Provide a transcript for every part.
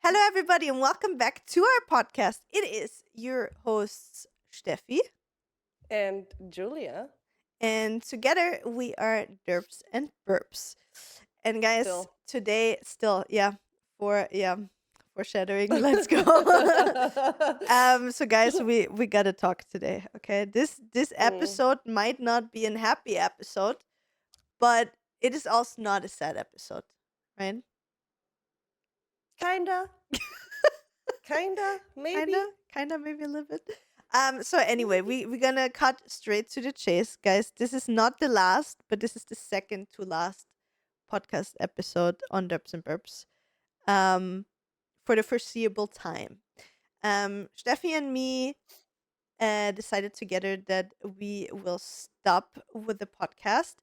Hello, everybody, and welcome back to our podcast. It is your hosts, Stefie, And Julia, and together we are Derps and Burps. And guys, still. today, foreshadowing. Let's go. So guys, we gotta talk today. Okay, this Mm, episode might not be a happy episode, but it is also not a sad episode, right? kinda, maybe. Kinda, maybe a little bit. So anyway, we're gonna cut straight to the chase, guys. This is not the last, but this is the second to last podcast episode on Derps and Burps. For the foreseeable time. Steffi and me decided together that we will stop with the podcast.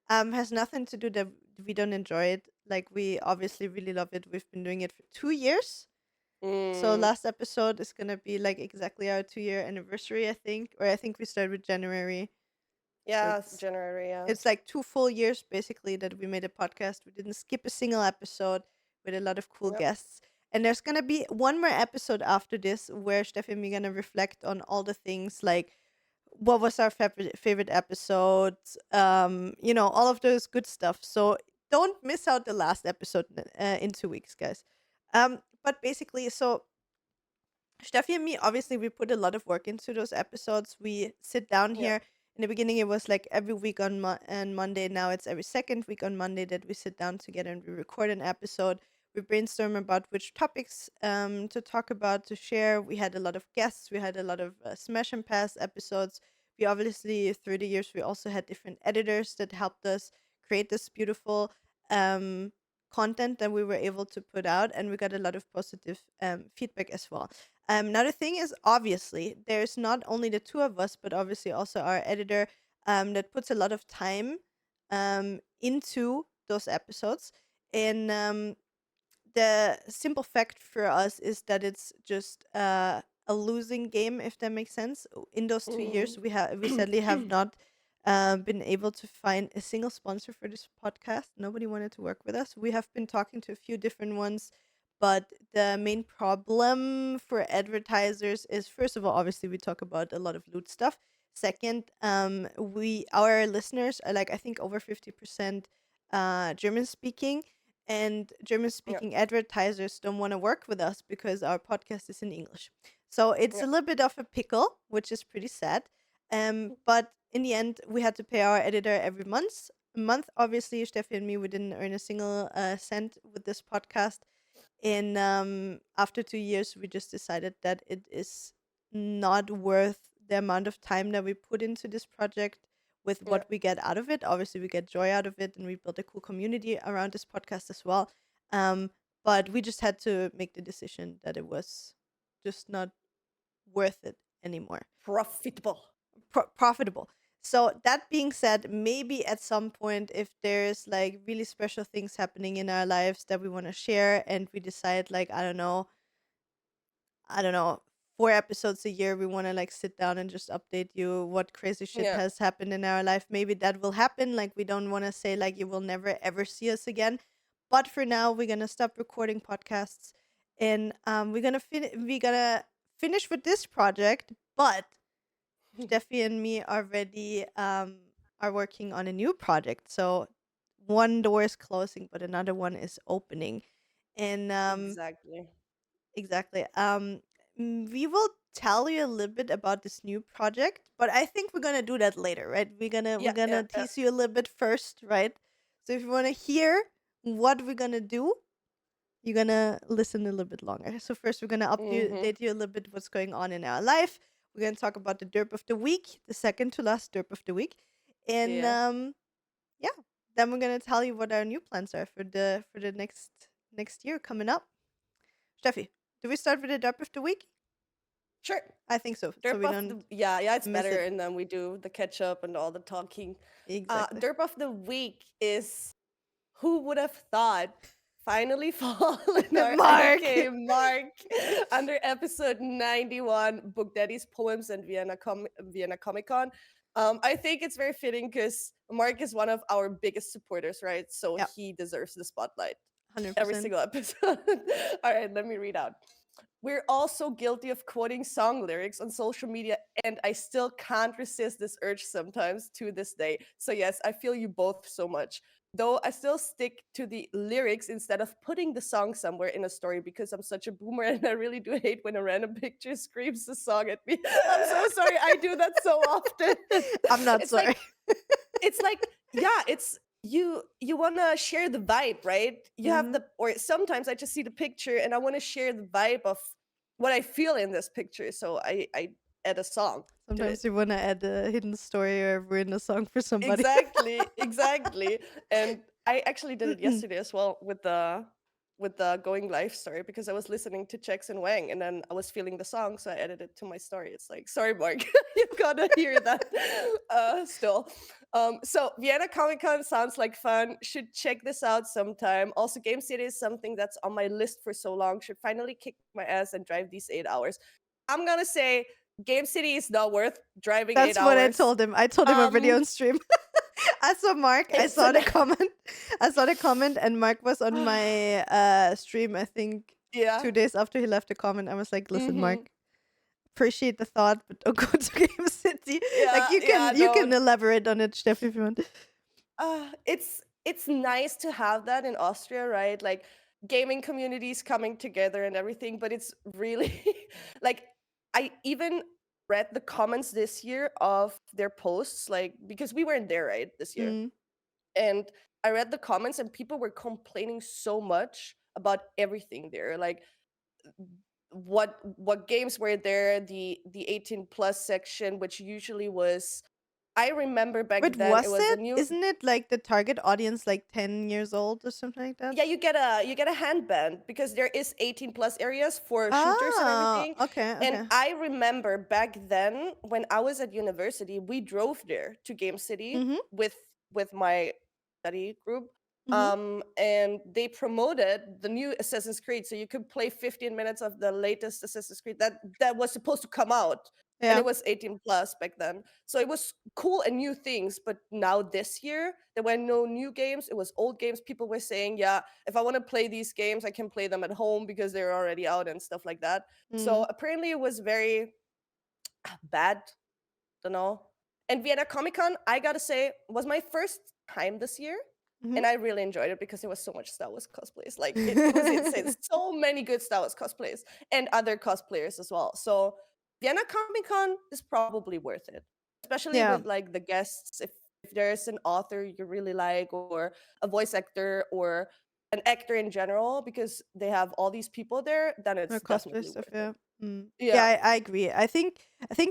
Has nothing to do that we don't enjoy it. Like, we obviously really love it. We've been doing it for 2 years. So Mm, last episode is gonna be like exactly our 2-year anniversary, I think. Or I think we started with January. So yeah, it's January, yeah. it's like 2 full years basically that we made a podcast. We didn't skip a single episode with a lot of cool Yep. guests. And there's gonna be one more episode after this where Steffi and me gonna reflect on all the things like what was our favorite episode, all of those good stuff. So don't miss out the last episode in 2 weeks, guys. But basically, so Steffi and me, obviously, we put a lot of work into those episodes. We sit down Yep. here. In the beginning, it was like every week on Monday. Now it's every second week on Monday that we sit down together and we record an episode. We brainstorm about which topics to talk about, to share. We had a lot of guests. We had a lot of Smash and Pass episodes. We obviously, through the years, we also had different editors that helped us create this beautiful um, content that we were able to put out. And we got a lot of positive feedback as well. Now the thing is, obviously, there's not only the two of us, but obviously also our editor that puts a lot of time into those episodes. And the simple fact for us is that it's just a losing game, if that makes sense. In those 2 years, we sadly have not been able to find a single sponsor for this podcast. Nobody wanted to work with us. We have been talking to a few different ones, but the main problem for advertisers is, first of all, obviously we talk about a lot of loot stuff. Second, our listeners are like, I think, over 50% German speaking, and German Yep. speaking advertisers don't want to work with us because our podcast is in English. So it's a Yep. little bit of a pickle, which is pretty sad. But in the end, we had to pay our editor every month. Obviously, Steffi and me, we didn't earn a single cent with this podcast. And after 2 years, we just decided that it is not worth the amount of time that we put into this project with what Yep. we get out of it. Obviously, we get joy out of it, and we built a cool community around this podcast as well. Um, but we just had to make the decision that it was just not worth it anymore. Profitable. Profitable. So that being said, maybe at some point, if there's like really special things happening in our lives that we want to share, and we decide, like, I don't know, 4 episodes a year, we want to like sit down and just update you what crazy shit Yeah. has happened in our life. Maybe that will happen. Like, we don't want to say like you will never ever see us again. But for now, we're gonna stop recording podcasts, and we're gonna finish with this project. But Steffi and me already are working on a new project. So one door is closing, but another one is opening. And Exactly. exactly. We will tell you a little bit about this new project, but I think we're gonna do that later, right? We're Yeah, yeah, gonna yeah. tease you a little bit first, right? So if you wanna hear what we're gonna do, you're gonna listen a little bit longer. So first, we're gonna Mm-hmm. update you a little bit what's going on in our life. We're gonna talk about the derp of the week, the second to last derp of the week, and Yeah. yeah, then we're gonna tell you what our new plans are for the next year coming up. Steffi, do we start with the derp of the week? Sure. I think so, so Derp we of don't the yeah, it's miss better, it. and then we do the catch up and all the talking. Exactly. Derp of the week is who would have thought finally fall in our Mark. AK mark under episode 91 Book Daddy's Poems and Vienna Comic Con. I think it's very fitting because Mark is one of our biggest supporters, right? So Yeah. he deserves the spotlight. every 100%. single episode. All right, let me read out. We're all so guilty of quoting song lyrics on social media, and I still can't resist this urge sometimes to this day. So, yes, I feel you both so much. Though I still stick to the lyrics instead of putting the song somewhere in a story because I'm such a boomer and I really do hate when a random picture screams the song at me. I'm so sorry. I do that so often. I'm not It's like, sorry. it's like, yeah, it's you want to share the vibe, right? You have Mhm. the, or sometimes I just see the picture and I want to share the vibe of what I feel in this picture, so I add a song to it. Sometimes you wanna add a hidden story or ruin a song for somebody. Exactly. And I actually did it yesterday as well with the going live story because I was listening to Chex and Wang and then I was feeling the song, so I added it to my story. It's like, sorry, Mark, you gotta hear that still. So Vienna Comic Con sounds like fun. Should check this out sometime. Also, Game City is something that's on my list for so long. Should finally kick my ass and drive these 8 hours. I'm gonna say Game City is not worth driving eight That's what I hours. told him. I told him already Um, on stream. I saw Mark. I it's saw an the comment. I saw the comment, and Mark was on my stream. I think yeah. 2 days after he left the comment, I was like, "Listen, Mm-hmm. Mark, appreciate the thought, but don't go to Game City. Like Yeah, yeah, you can no. elaborate on it, Steffi, if you want." It's nice to have that in Austria, right? Like gaming communities coming together and everything, but it's really like I even read the comments this year of their posts, like because we weren't there, right, this year. Mm. And I read the comments and people were complaining so much about everything there. Like what games were there, the 18 plus section, which usually was, I remember back But then it was was a it? new, Isn't it like the target audience like 10 years old or something like that? yeah, you get a handband because there is 18 plus areas for shooters and Ah, everything. okay, And okay. I remember back then when I was at university, we drove there to Game City Mhm, with my study group. mhm. And they promoted the new Assassin's Creed, so you could play 15 minutes of the latest Assassin's Creed that was supposed to come out, and Yeah. it was 18 plus back then. So it was cool and new things. But now this year, there were no new games. It was old games. People were saying, yeah, if I want to play these games, I can play them at home because they're already out and stuff like that. So Mm, apparently, it was very bad. Don't know. And Vienna Comic Con, I gotta say, was my first time this year. mhm. And I really enjoyed it because there was so much Star Wars cosplays. Like it was insane. So many good Star Wars cosplays and other cosplayers as well. So Vienna Comic Con is probably worth it, especially Yeah. with like the guests. If there's an author you really like, or a voice actor, or an actor in general, because they have all these people there, then Or it's cosplay definitely stuff, worth it. yeah. Mm. Yeah, Yeah. I agree. I think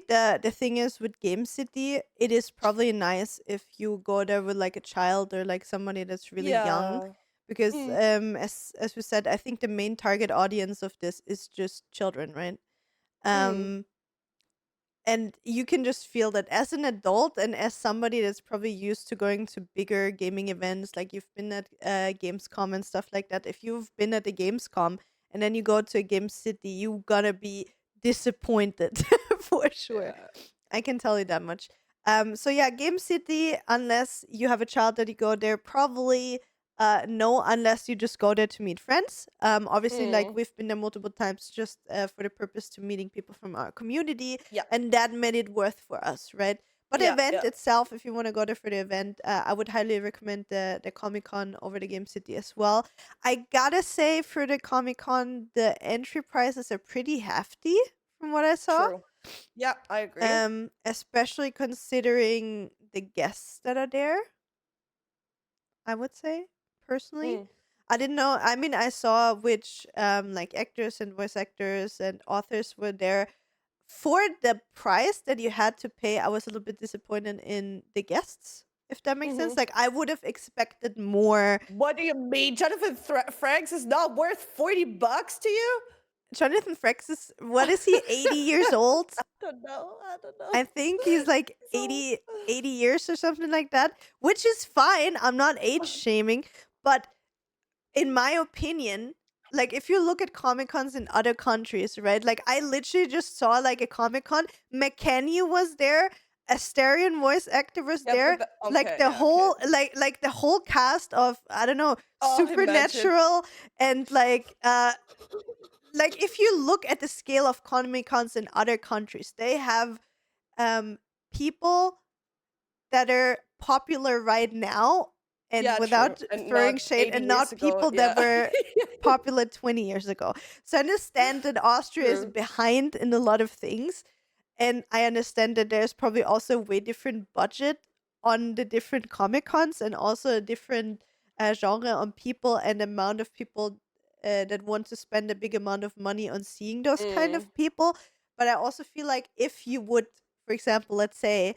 the thing is with Game City, it is probably nice if you go there with like a child or like somebody that's really young, Yeah. because Mm. as we said, I think the main target audience of this is just children, right? Mm. Um and you can just feel that as an adult and as somebody that's probably used to going to bigger gaming events, like you've been at Gamescom and stuff like that. If you've been at a Gamescom and then you go to a Game City, you gonna be disappointed for sure. Yeah. I can tell you that much. So yeah, Game City, unless you have a child that you go there, probably no, unless you just go there to meet friends. Obviously, like Mm. we've been there multiple times just for the purpose to meeting people from our community, Yeah. and that made it worth for us, right? But the Yeah. event Yeah. itself, if you want to go there for the event, I would highly recommend the Comic Con over the Game City as well. I gotta say, for the Comic Con, the entry prices are pretty hefty from what I saw. True. Yeah, I agree. Especially considering the guests that are there, I would say, personally. Mm. I didn't know. I mean, I saw which like actors and voice actors and authors were there. For the price that you had to pay, I was a little bit disappointed in the guests, if that makes Hmm. sense. Like I would have expected more. What do you mean? Jonathan Franks is not worth $40 to you? Jonathan Frakes is, what is he, 80 years old? I don't know. I don't know. I think he's like So 80 years or something like that, which is fine. I'm not age shaming, but in my opinion, like if you look at Comic Cons in other countries, right? Like I literally just saw like a Comic Con, McKenny was there, Astarian voice actor was Yeah, there. but Like okay, the yeah, okay. whole like the whole cast of, I don't know, Oh, imagine. Supernatural, and like if you look at the scale of Comic Cons in other countries, they have people that are popular right now, and Yeah, true. without And throwing not shade, 80 and years not ago. people that Yeah. were popular 20 years ago. So I understand that Austria is True. behind in a lot of things, and I understand that there's probably also a way different budget on the different Comic Cons, and also a different genre on people and amount of people that want to spend a big amount of money on seeing those kind Mm. of people. But I also feel like if you would, for example, let's say,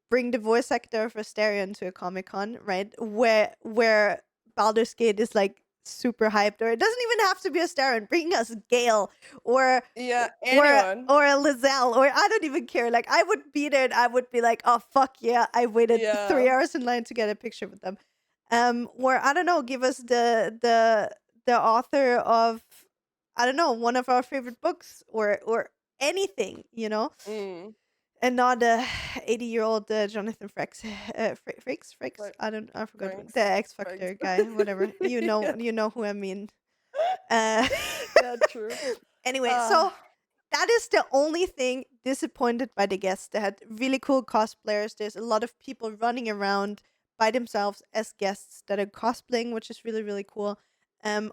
bring the voice actor of Astarion to a Comic Con, right? Where Baldur's Gate is like super hyped, or it doesn't even have to be Astarion. Bring us Gale, or Yeah, or anyone. or a Lizelle, or I don't even care. Like I would be there and I would be like, oh fuck yeah, I waited Yeah. 3 hours in line to get a picture with them. Or I don't know, give us the author of, I don't know, one of our favorite books, or anything, Mm. and not a 80-year-old Jonathan Frakes. Frakes? Like I forgot the Franks. X Franks. Factor guy, whatever. Yeah. You know who I mean. Uh, Yeah, true. anyway, Uh so that is the only thing disappointed by the guests. They had really cool cosplayers. There's a lot of people running around by themselves as guests that are cosplaying, which is really, really cool.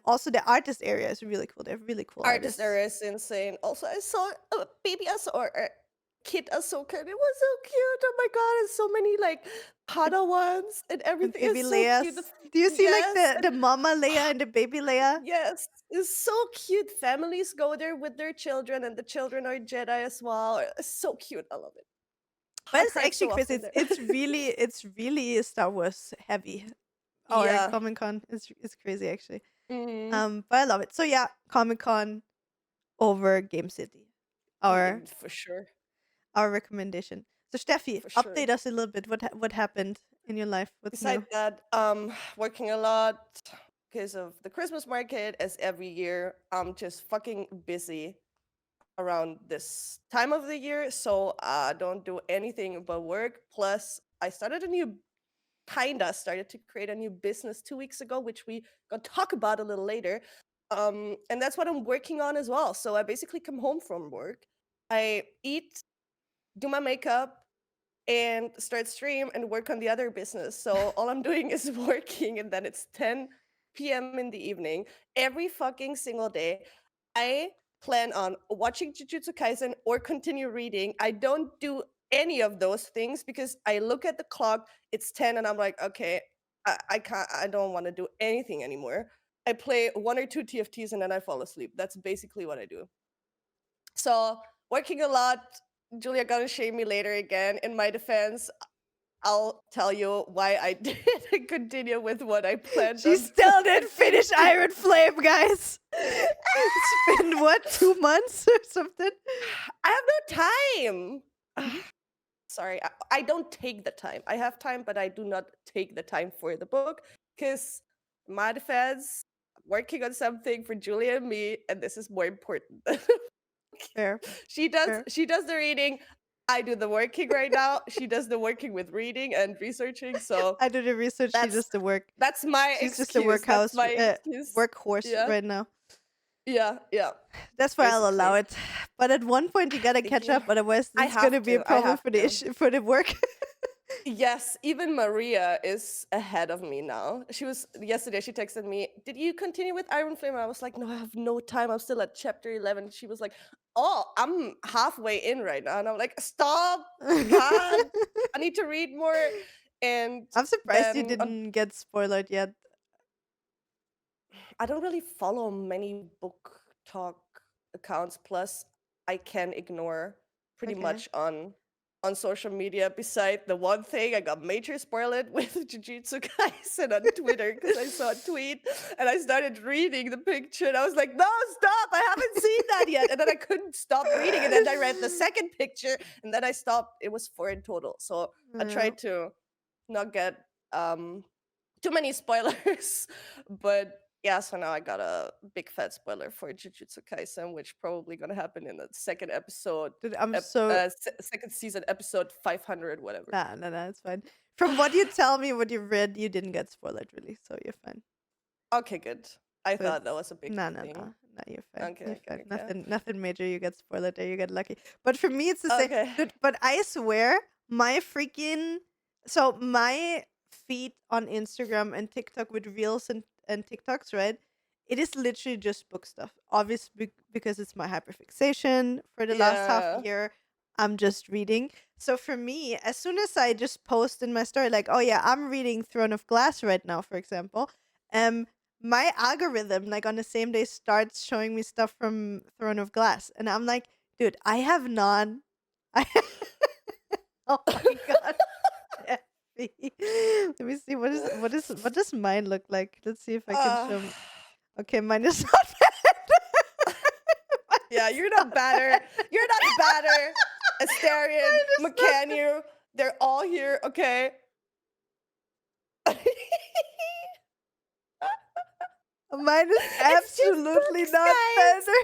Also the artist area is really cool. They have really cool artist artists. era is insane. Also, I saw a baby or a kid Ahsoka, and it was so cute. Oh my god, and so many like Padawans and And everything baby is so cute. Leia's. Do you see like Yes, the mama Leia and the baby Leia? yes, it's so cute. Families go there with their children, and the children are Jedi as well. It's so cute. I love it. But I it's cried actually so crazy. often there. It's really Star Wars heavy. Our Yeah. Comic Con is crazy actually. Mm, But I love it. So yeah, Comic Con over Game City. Our for sure. our recommendation. So Steffi, For sure. update us a little bit. What happened in your life? What's Besides new? that, working a lot because of the Christmas market, as every year. I'm just fucking busy around this time of the year, so I don't do anything but work. Plus, I started to create a new business 2 weeks ago, which we gonna talk about a little later. And that's what I'm working on as well. So I basically come home from work, I eat, do my makeup, and start stream and work on the other business. So all I'm doing is working, and then it's 10 p.m. in the evening every fucking single day. I plan on watching Jujutsu Kaisen or continue reading. I don't do any of those things because I look at the clock, it's 10, and I'm like, okay, I can't, I don't want to do anything anymore. I play 1 or 2 TFTs and then I fall asleep. That's basically what I do. So working a lot. Julia gonna shame me later again. In my defense, I'll tell you why I didn't continue with what I planned She on. still didn't finish Iron Flame, guys. It's been what, 2 months or something? I have no time. Sorry, I don't take the time. I have time, but I do not take the time for the book because my defense, I'm working on something for Julia and me, and this is more important. Fair. She does the reading. I do the working right now. She does the working with reading and researching. So I do the research. She that's does the work. that's my She's just a excuse. That's my excuse. workhorse Yeah, right now. yeah. That's why I'll allow Basically. it. But at one point you gotta Thank catch you. up, otherwise I it's gonna have be a to. I problem have for the to. for the work. Yes, even Maria is ahead of me now. She was yesterday. She texted me, "Did you continue with Iron Flame?" And I was like, "No, I have no time. I'm still at chapter 11." She was like, "Oh, I'm halfway in right now," and I'm like, "Stop! I can't. I need to read more." And I'm surprised you then didn't get spoiled yet. I don't really follow many book talk accounts. Plus, I can ignore pretty Okay. much on social media. Beside the one thing, I got major spoiled with Jujutsu Kaisen on Twitter because I saw a tweet and I started reading the picture and I was like, "No, stop! I haven't seen that yet." And then I couldn't stop reading, and then I read the second picture, and then I stopped. It was 4 in total, so I Yeah. tried to not get too many spoilers, but yeah, so now I got a big fat spoiler for Jujutsu Kaisen, which probably gonna happen in the second episode, Dude, I'm so second season, episode 500, whatever. nah, it's fine. From what you tell me, what you read, you didn't get spoiled really, so you're fine. Okay, good. I So thought that it's was a big no, thing. you're fine. Okay, You're okay, fine. okay. Nothing major. You get spoiled there. You get lucky. But for me, it's the same. Okay. Dude, but I swear, my freaking my feed on Instagram and TikTok with reels and TikToks, right? It is literally just book stuff. Obviously, because it's my hyperfixation for the last half Yeah. year. I'm just reading. So for me, as soon as I just post in my story, like, oh yeah, I'm reading Throne of Glass right now, for example, my algorithm, like on the same day, starts showing me stuff from Throne of Glass, and I'm like, dude, I have not. I oh my god. Steffi. Let me see what does mine look like. Let's see if I can show. Okay, mine is not bad. Yeah, you're not better. You're not better. Asterian, McCannu, they're all here, okay? Mine is It's just absolutely books, not guys. better.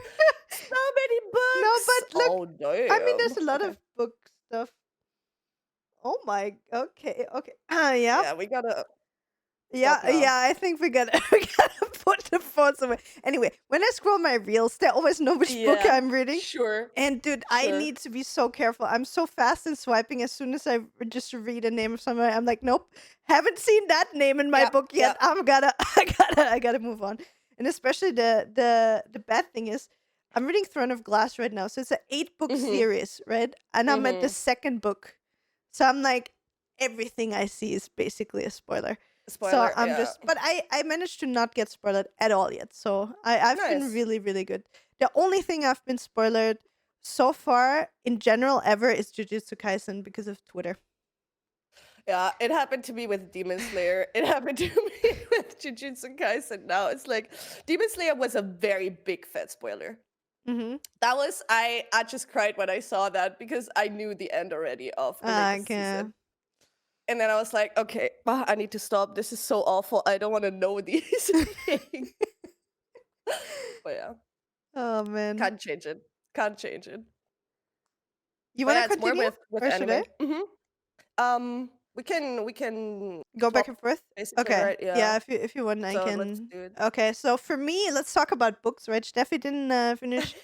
So many books. No, but look, oh, damn. I mean, there's a lot Okay. of book stuff. Oh my. Okay. Yeah. Yeah, we gotta. Yeah, stop now. I think we gotta put the phones away. Anyway, when I scroll my reels, they always know which book Yeah, I'm reading. Sure. And dude, I Sure. need to be so careful. I'm so fast in swiping. As soon as I just read a name of someone, I'm like, nope, haven't seen that name in my Yep, book yet. yep. I gotta move on. And especially the bad thing is, I'm reading Throne of Glass right now, so it's an 8-book Mhm. series, right? And I'm at the Mhm. second book, so I'm like, everything I see is basically a spoiler. So Spoiler. I'm Yeah. just, but I managed to not get spoiled at all yet. So I've been Nice. really, really good. The only thing I've been spoiled so far in general ever is Jujutsu Kaisen because of Twitter. Yeah, it happened to me with Demon Slayer. It happened to me with Jujutsu Kaisen. Now it's like Demon Slayer was a very big fat spoiler. Mm-hmm. That was I just cried when I saw that because I knew the end already of the latest season. And then I was like, okay, I need to stop. This is so awful. I don't want to know these things. But yeah, Oh man. can't change it. Can't change it. You But want yeah, to it's more continue? with Or should anime. I? We can Go back talk and forth? basically, Okay. right? Yeah, Yeah. if you want, I So let's can. do it. Okay, so for me, let's talk about books, right? Steffi didn't finish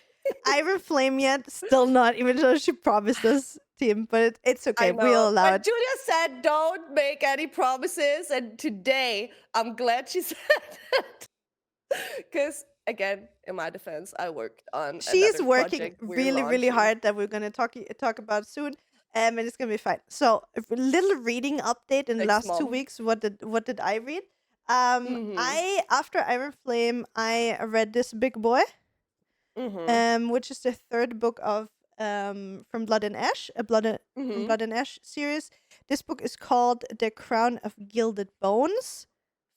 Iron Flame yet. Still not, even though she promised us, team. But it's okay. I know. We'll allow But it. Julia said don't make any promises, and today I'm glad she said that. Because again, in my defense, I worked on She's another working project we're really, really launching. hard that we're gonna talk about soon. And it's gonna be fine. So a little reading update in the Thanks, last 2 Mom. weeks. What did I read? Mhm. I after Iron Flame, I read this big boy. Mhm. Which is the third book of from Blood and Ash, from Mhm. Blood and Ash series. This book is called The Crown of Gilded Bones.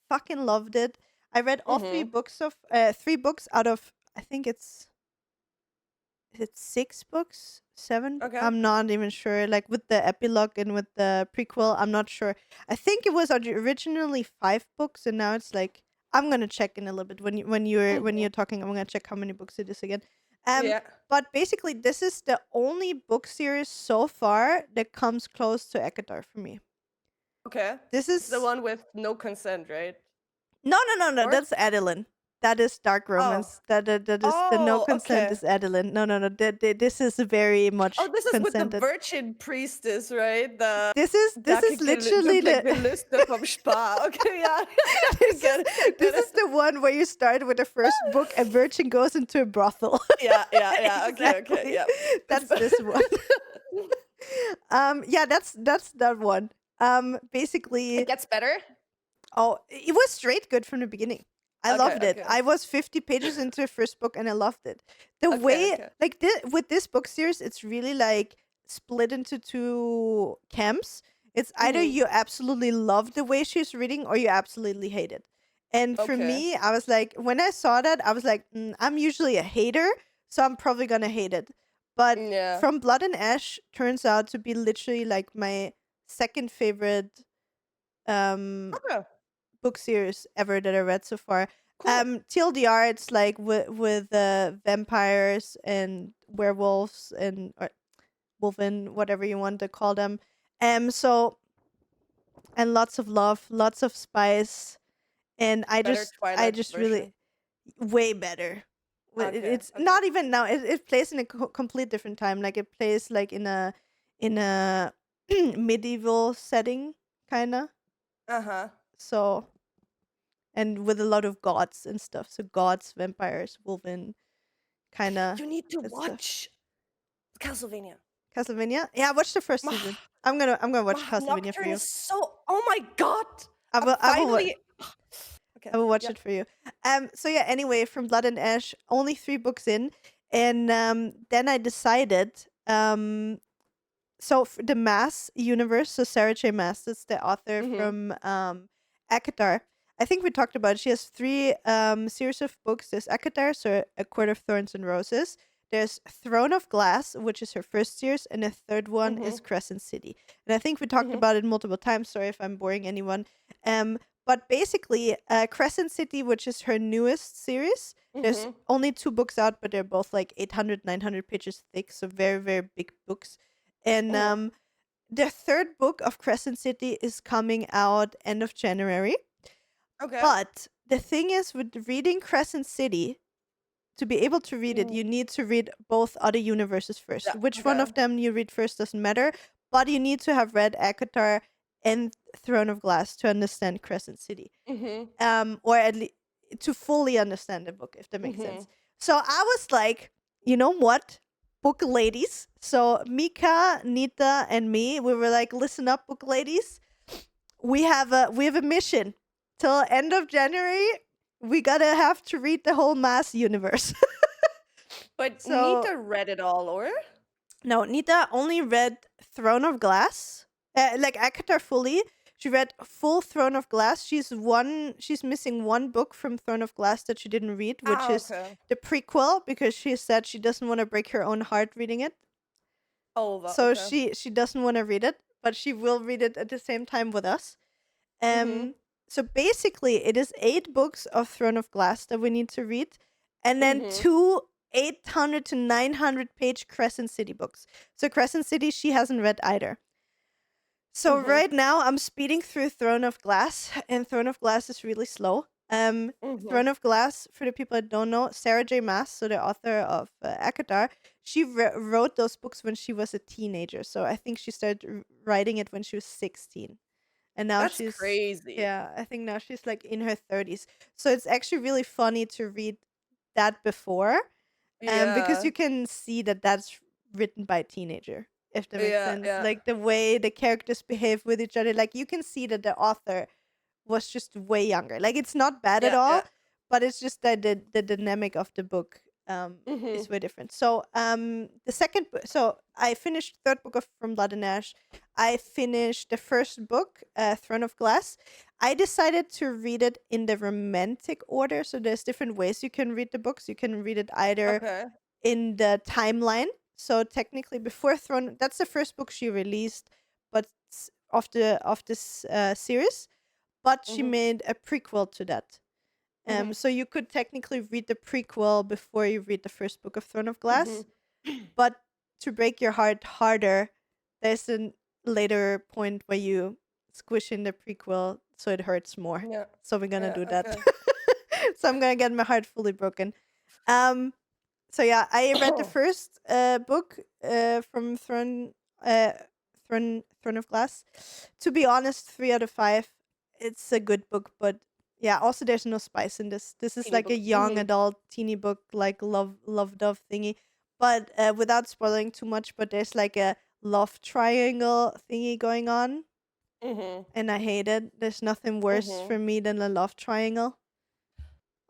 Fucking loved it. I read all Mhm. 3 books out of, I think it's 6 books, 7. Okay. I'm not even sure. Like with the epilogue and with the prequel, I'm not sure. I think it was originally 5 books, and now it's like, I'm gonna check in a little bit when you're talking. I'm gonna check how many books it is again. Yeah. But basically, this is the only book series so far that comes close to Ekadar for me. Okay. This It's is the one with no consent, right? no. Or? That's Adeline. That is dark romance. That is the no Oh, consent okay. is Adeline. No. This is very much Oh, this is with the consented. Virgin Priestess, right? The This is literally like the the Liste vom Spar. Okay, yeah. I this is the one where you start with the first book. A virgin goes into a brothel. Yeah. Okay, Exactly. yeah. That's this one. Yeah, that's that one. Basically, It gets better. oh, it was straight good from the beginning. I Okay, loved it. okay. I was 50 pages into the first book and I loved it. The Okay, way, okay. like with this book series, it's really like split into 2 camps. It's either Mhm. you absolutely love the way she's reading or you absolutely hate it. And for Okay. me, I was like, when I saw that, I was like, I'm usually a hater, so I'm probably gonna hate it. But Yeah. From Blood and Ash turns out to be literally like my second favorite Okay. book series ever that I read so far. Cool. TLDR, it's like with vampires and werewolves and or wolven, whatever you want to call them. So and lots of love, lots of spice, and Better I Twilight just really version. way better. Okay. It's Okay. not even now. It plays in a complete different time. Like it plays like in a medieval setting, kind of. Uh-huh. So and with a lot of gods and stuff. So gods, vampires, wolven, kind of You need to that stuff. watch Castlevania. Castlevania. Yeah, watch the first Mah, season. I'm gonna watch Castlevania for Nocturne you. is so. Oh my god! I I'm will I will wa- finally. Okay. I will watch Yeah. it for you. So yeah. Anyway, from Blood and Ash, only 3 books in, and then I decided so for the Mass universe. So Sarah J. Maas, that's the author Mhm. from Akatar. I think we talked about it. She has 3 series of books. There's Akatar, so A Court of Thorns and Roses. There's Throne of Glass, which is her first series, and the third one is Mhm. Crescent City. And I think we talked Mhm. about it multiple times. Sorry if I'm boring anyone. But basically, Crescent City, which is her newest series, there's Mhm. only 2 books out, but they're both like 800, 900 pages thick, so very, very big books. And Mhm. the third book of Crescent City is coming out end of January. Okay. But the thing is, with reading Crescent City, to be able to read it, Mm, you need to read both other universes first. yeah. Which one Okay. of them you read first doesn't matter, but you need to have read Akatar and Throne of Glass to understand Crescent City. Mhm. Or at least to fully understand the book, if that makes sense. Mhm. So I was like, you know what? Book ladies. So Mika, Nita, and me, we were like, listen up, book ladies. We have a mission. Till end of January, we gotta have to read the whole Mass universe. But So Nita read it all, or? no, Nita only read Throne of Glass. Like Akatar fully. She read full Throne of Glass. She's missing 1 book from Throne of Glass that she didn't read, which Ah, is okay. the prequel, because she said she doesn't want to break her own heart reading it. Oh, So okay. she doesn't want to read it, but she will read it at the same time with us. Mhm. So basically, it is 8 books of Throne of Glass that we need to read, and then Mhm. 2 800 to 900 page Crescent City books. So Crescent City, she hasn't read either. So Mhm. right now, I'm speeding through Throne of Glass, and Throne of Glass is really slow. Mhm. Throne of Glass, for the people that don't know, Sarah J. Maas, so the author of Akatar, she wrote those books when she was a teenager. So I think she started writing it when she was 16. And now That's she's, crazy. yeah, I think now she's like in her 30s. So it's actually really funny to read that before, because Yeah. you can see that that's written by a teenager, if that makes Yeah. sense. Yeah. Like the way the characters behave with each other, like you can see that the author was just way younger. Like it's not bad at Yeah. all, Yeah. but it's just that the dynamic of the book is Mhm. way different. So the second so I finished third book of From Blood and Ash. I finished the first book, Throne of Glass. I decided to read it in the romantic order. So there's different ways you can read the books. You can read it either Okay. in the timeline. So technically, before Throne, that's the first book she released, but of this series. But she Mhm. made a prequel to that. Mhm. So you could technically read the prequel before you read the first book of Throne of Glass. Mhm. But to break your heart harder, there's a later point where you squish in the prequel so it hurts more. Yeah. So we're gonna Yeah. do that. Okay. So I'm gonna get my heart fully broken. Um so yeah, I read the first book from Throne of Glass. To be honest, 3 out of 5. It's a good book, but yeah, also there's no spice in this. This is Teeny like a book. young Mhm. adult teeny book, like love dove thingy. But without spoiling too much, but there's like a love triangle thingy going on, Mhm. and I hate it. There's nothing worse Mhm. for me than a love triangle.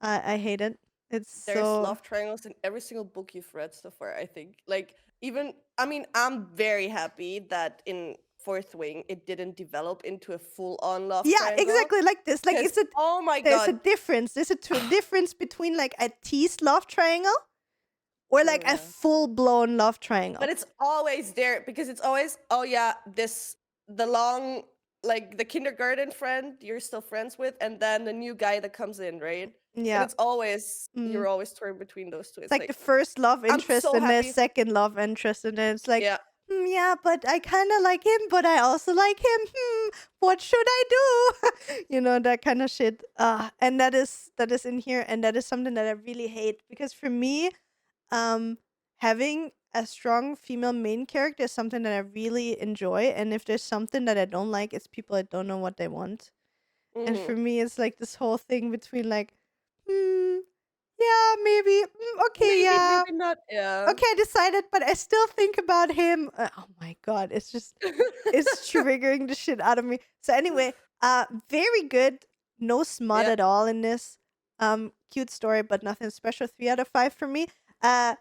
I hate it. It's There's so love triangles in every single book you've read so far, I think. Like, even, I mean, I'm very happy that in Fourth Wing it didn't develop into a full on love yeah, triangle. exactly like this. Like Because, it's a oh my there's a god. difference. There's a difference between like a teased love triangle or True, like a yeah. full blown love triangle. But it's always there because it's always, oh yeah, the long, like the kindergarten friend you're still friends with, and then the new guy that comes in, right? And Yeah. it's always Mm. you're always torn between those two. It's It's like the like first love I'm interest so and the happy. second love interest, and then it's like, Yeah. yeah, but I kind of like him, but I also like him. What should I do? That kind of shit. And that is in here, and that is something that I really hate because for me, having a strong female main character is something that I really enjoy, and if there's something that I don't like, it's people that don't know what they want. And for Mm-hmm. me, it's like this whole thing between like, hmm, yeah, maybe, okay, Maybe, yeah, maybe not. Yeah. okay, I decided, but I still think about him. Oh my god, it's triggering the shit out of me. So anyway, very good. No smut Yeah. at all in this. Cute story, but nothing special. 3 out of 5 for me. Uh,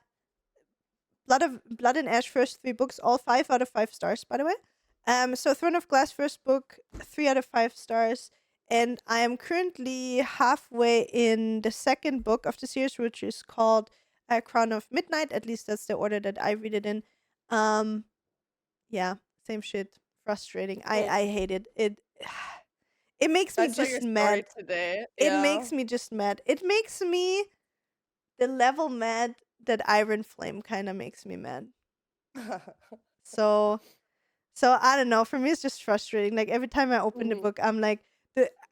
Blood and Ash first 3 books, all 5 out of 5 stars, by the way. So Throne of Glass first book, 3 out of 5 stars, and I am currently halfway in the second book of the series, which is called Crown of Midnight. At least that's the order that I read it in. Yeah, same shit. Frustrating. I Mm. I hate it. It makes I me saw your just story mad. today. It Yeah. makes me just mad. It makes me the level mad that Iron Flame kind of makes me mad. So I don't know. For me, it's just frustrating. Like every time I open the Mhm. book, I'm like,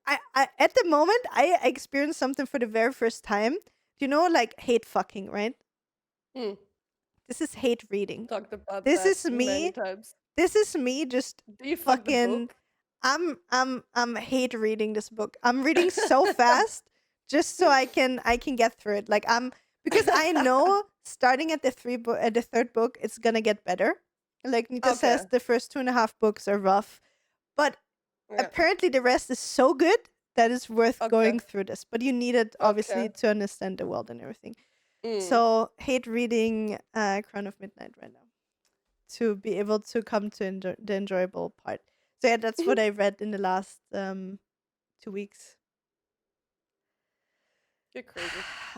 I at the moment I experience something for the very first time. Like hate fucking, right? Mm. This is hate reading. Talked about This that is many me. times. This is me just Do you fuck the fucking. book? I'm hate reading this book. I'm reading so fast just so I can get through it. Like because I know starting at the third book it's gonna get better. Like Nita Okay. says, the first 2.5 books are rough, but Yeah. apparently the rest is so good that it's worth Okay. going through this. But you need it obviously Okay. to understand the world and everything. Mm. So hate reading Crown of Midnight right now to be able to come to the enjoyable part. So yeah, that's what I read in the last 2 weeks. You're crazy.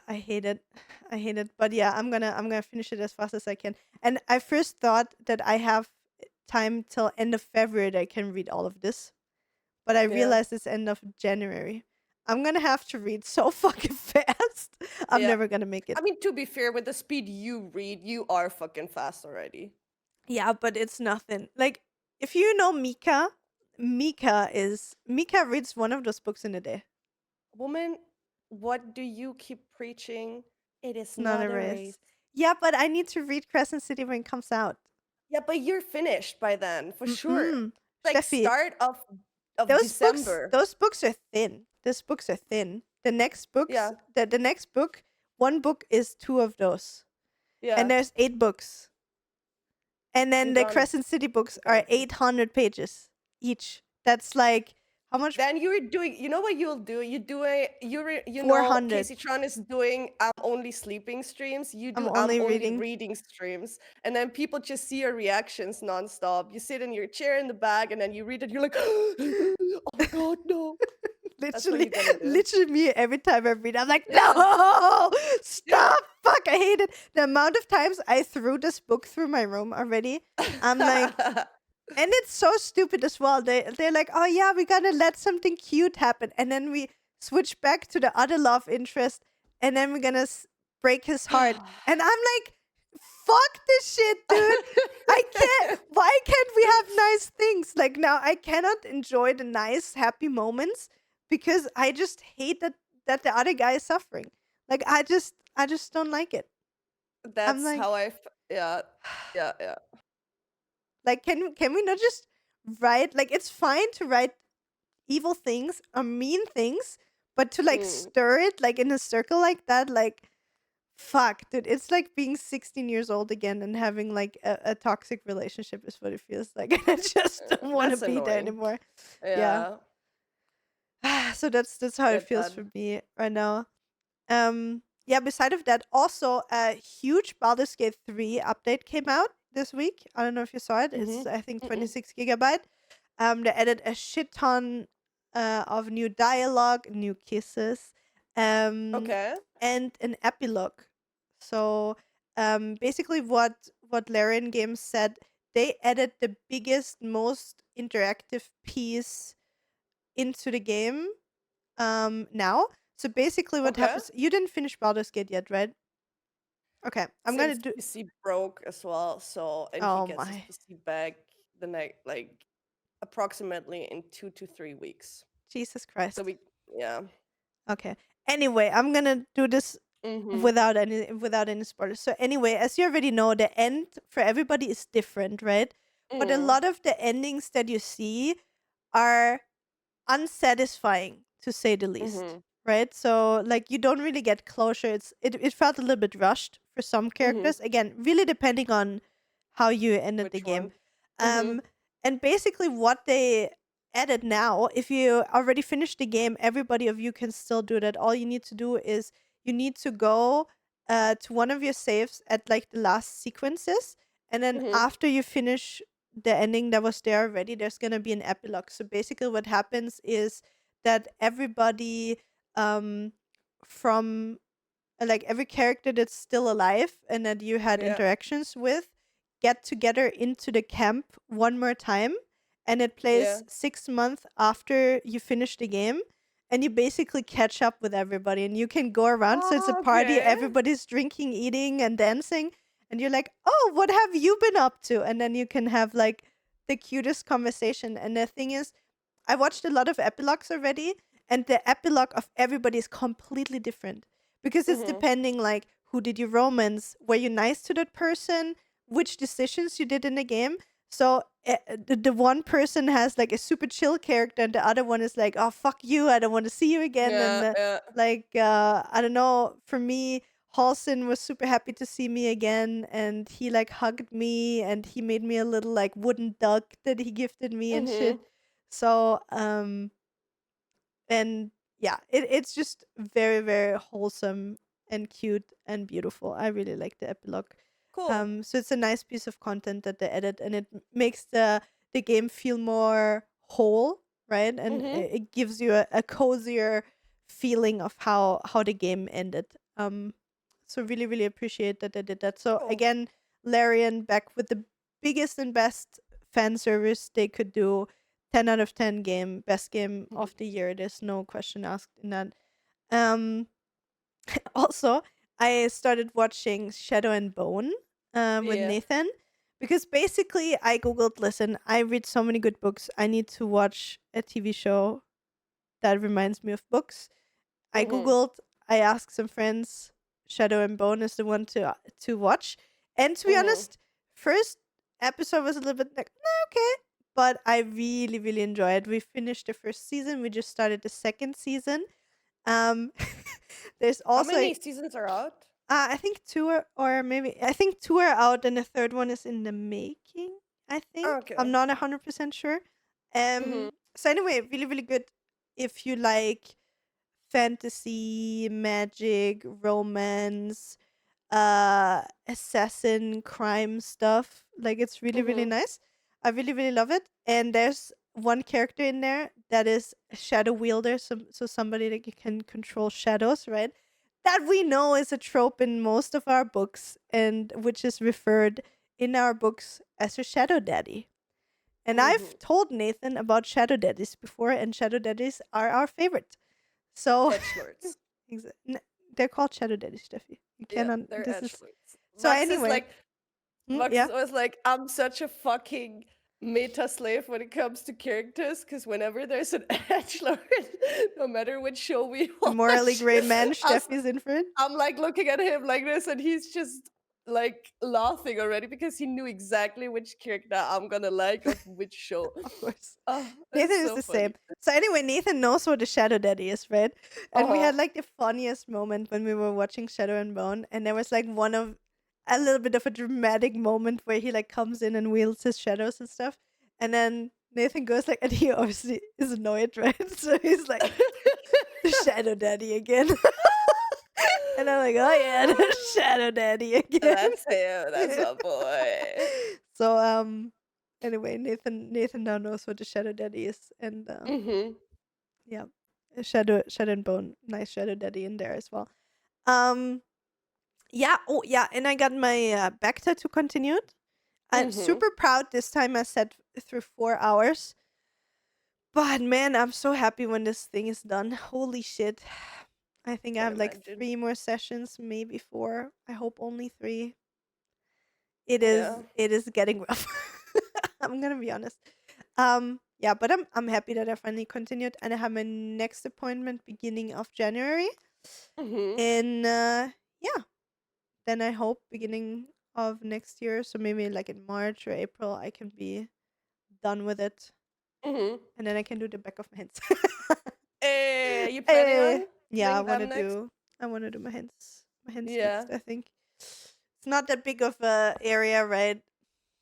I hate it. I hate it. But yeah, I'm gonna finish it as fast as I can. And I first thought that I have time till end of February that I can read all of this. But I Yeah. realized it's end of January. I'm gonna have to read so fucking fast. I'm Yeah. never gonna make it. I mean, to be fair, with the speed you read, you are fucking fast already. Yeah, but it's nothing. Like if you know Mika reads one of those books in a day. Woman, what do you keep preaching? It is It's not not a a race. race. Yeah, but I need to read Crescent City when it comes out. Yeah, but you're finished by then, for sure. Mm-mm. Like Steffi, start of those books December. those books are thin. Those books are thin. The next books Yeah. the next book, one book is 2 of those. And Yeah. there's 8 books. And then I'm the done. Crescent City books I'm are done. 800 pages each. That's like how much? Then you're doing, you know what you'll do? You know, 400. Casey Tron is doing I'm only sleeping streams. You I'm do I'm only only reading. reading streams. And then people just see your reactions nonstop. You sit in your chair in the bag and then you read it. You're like, oh my God, no. That's what Literally, you're gonna do. literally me every time I read, I'm like, Yeah. no, stop, fuck, I hate it. The amount of times I threw this book through my room already, I'm like, and it's so stupid as well. They're like, oh yeah, we gotta let something cute happen, and then we switch back to the other love interest, and then we're gonna break his heart, and I'm like, fuck this shit, dude. I can't. Why can't we have nice things? Like now, I cannot enjoy the nice, happy moments because I just hate that the other guy is suffering. Like I just don't like it. I'm That's like, how yeah. Yeah, yeah. like, can we not just write? Like, it's fine to write evil things or mean things, but to like Mm. stir it like in a circle like that, like, fuck, dude, it's like being 16 years old again and having like a toxic relationship is what it feels like. And I just don't want to That's be there annoying. anymore. Yeah. Yeah. So that's how it Get feels that. for me right now. Yeah, beside of that, also a huge Baldur's Gate 3 update came out this week. I don't know if you saw it. It's Mm-hmm. I think Mm-mm. 26 gigabyte. They added a shit ton of new dialogue, new kisses, Okay. and an epilogue. So basically what Larian Games said, they added the biggest, most interactive piece into the game now. So basically, what Okay. happens? You didn't finish Baldur's Gate yet, right? Okay, I'm gonna Since do. PC broke as well, so and he Oh gets his my, PC back the next like approximately in 2 to 3 weeks. Jesus So Christ. yeah. Okay. Anyway, I'm gonna do this Mhm. without any spoilers. So anyway, as you already know, the end for everybody is different, right? But a Mhm. lot of the endings that you see are unsatisfying, to say the least, Mhm. right? So like you don't really get closure. It felt a little bit rushed for some Mhm. characters. Again, really depending on how you ended the Which game. one? Mhm. Um and basically what they added now, if you already finished the game, everybody of you can still do that. All you need to do is you need to go to one of your saves at like the last sequences, and then Mhm. after you finish the ending that was there already, there's gonna be an epilogue. So basically, what happens is that everybody um from like every character that's still alive and that you had Yeah. interactions with get together into the camp one more time, and it Yeah. plays 6 months after you finish the game, and you basically catch up with everybody and you can go around. So it's a Oh, party, okay. everybody's drinking, eating, and dancing, and you're like, oh, what have you been up to? And then you can have like the cutest conversation. And the thing is, I watched a lot of epilogues already, and the epilogue of everybody is completely different because it's Mhm. depending like who did you romance, were you nice to that person, which decisions you did in the game. So the one person has like a super chill character, and the other one is like, oh fuck you, I don't want to see you again. And Yeah. Yeah. I don't know. For me, Halson was super happy to see me again, and he like hugged me, and he made me a little like wooden duck that he gifted me and Mhm. shit. So and yeah, it's just very, very wholesome and cute and beautiful. I really like the epilogue. Cool. So it's a nice piece of content that they added, and it makes the game feel more whole, right? And Mhm. it gives you a cozier feeling of how the game ended. So really, really appreciate that they did that. So Cool. again, Larian back with the biggest and best fan service they could do. 10 out of 10 game, best game Mhm. of the year. There's no question asked in that. Um, also, I started watching Shadow and Bone with Yeah. Nathan because basically I googled, listen, I read so many good books. I need to watch a TV show that reminds me of books. I Mhm. googled, I asked some friends. Shadow and Bone is the one to watch. And to be Mhm. honest, first episode was a little bit like, "Nah, okay," but I really, really enjoyed. We finished the first season. We just started the second season. Um, there's How also, many seasons are out? I think two or maybe I think two are out, and the third one is in the making. I think I'm Okay. not 100% sure. Mhm. So anyway, really, really good if you like fantasy, magic, romance, assassin crime stuff. Like it's really, really Mhm. nice. I really, really love it. And there's one character in there that is a shadow wielder, so somebody that can control shadows, right? That we know is a trope in most of our books, and which is referred in our books as a shadow daddy. And Mhm. I've told Nathan about shadow daddies before, and shadow daddies are our favorite. So Edge lords. they're called shadow daddies, Steffi. You Yeah, cannot. they're This edge is lords. so. Max is Anyway, like Max yeah, is always like, I'm such a fucking meta slave when it comes to characters, because whenever there's an edgelord, no matter which show we the morally watch, gray man us Steffi's in for it. I'm like looking at him like this, and he's just like laughing already because he knew exactly which character I'm gonna like of which show. Of course, Oh, Nathan it's is so the same. funny. So anyway, Nathan knows what a shadow daddy is, right? And we Uh-huh. had like the funniest moment when we were watching Shadow and Bone, and there was like a little bit of a dramatic moment where he like comes in and wields his shadows and stuff, and then Nathan goes like, and he obviously is annoyed, right? So he's like, the shadow daddy again. And I'm like, oh yeah, the shadow daddy again. That's him. That's my boy. So anyway, Nathan now knows what the shadow daddy is, and Mm-hmm. yeah, a shadow and bone, nice shadow daddy in there as well. Um yeah, oh yeah, and I got my back tattoo continued. I'm Mm-hmm. super proud this time. I sat through 4 hours, but man, I'm so happy when this thing is done. Holy shit. I think I Can have like imagine. 3 more sessions, maybe 4. I hope only 3. Yeah. It is getting rough. I'm gonna be honest. Yeah, but I'm happy that I finally continued, and I have my next appointment beginning of January. Mhm. And yeah, then I hope beginning of next year, so maybe like in March or April, I can be done with it, Mhm. and then I can do the back of my hands. You planning on Yeah, doing them next? I wanna do my hands Yeah, next. I think it's not that big of a area, right?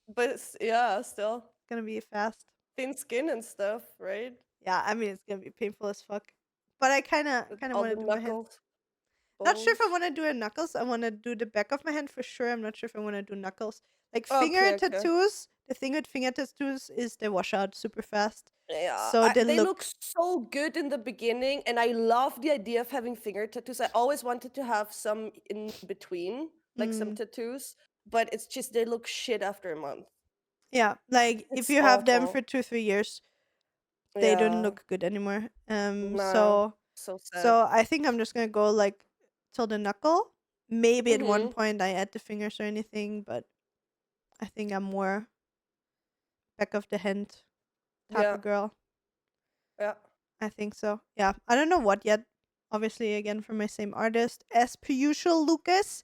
but yeah, still Gonna be fast. thin skin and stuff, right? Yeah, I mean it's gonna be painful as fuck. But I With kinda all wanna the do my hands. knuckles, Not sure if I bones. wanna do a knuckles. I wanna do the back of my hand for sure. I'm not sure if I wanna do knuckles. Like finger Okay, okay. tattoos. The thing with finger tattoos is they wash out super fast. Yeah, So they they look look so good in the beginning, and I love the idea of having finger tattoos. I always wanted to have some in between, like some mm, tattoos, but it's just they look shit after a month. yeah, like if It's you have them for awful. 2 3 years, they don't Yeah, look good anymore. no, so sad. So I think I'm just gonna go like till the knuckle. Maybe at one Mhm. point I add the fingers or anything, but I think I'm more back of the hand type Yeah, of girl. yeah, I think so. Yeah. I don't know what yet. Obviously again from my same artist. As per usual, Lucas.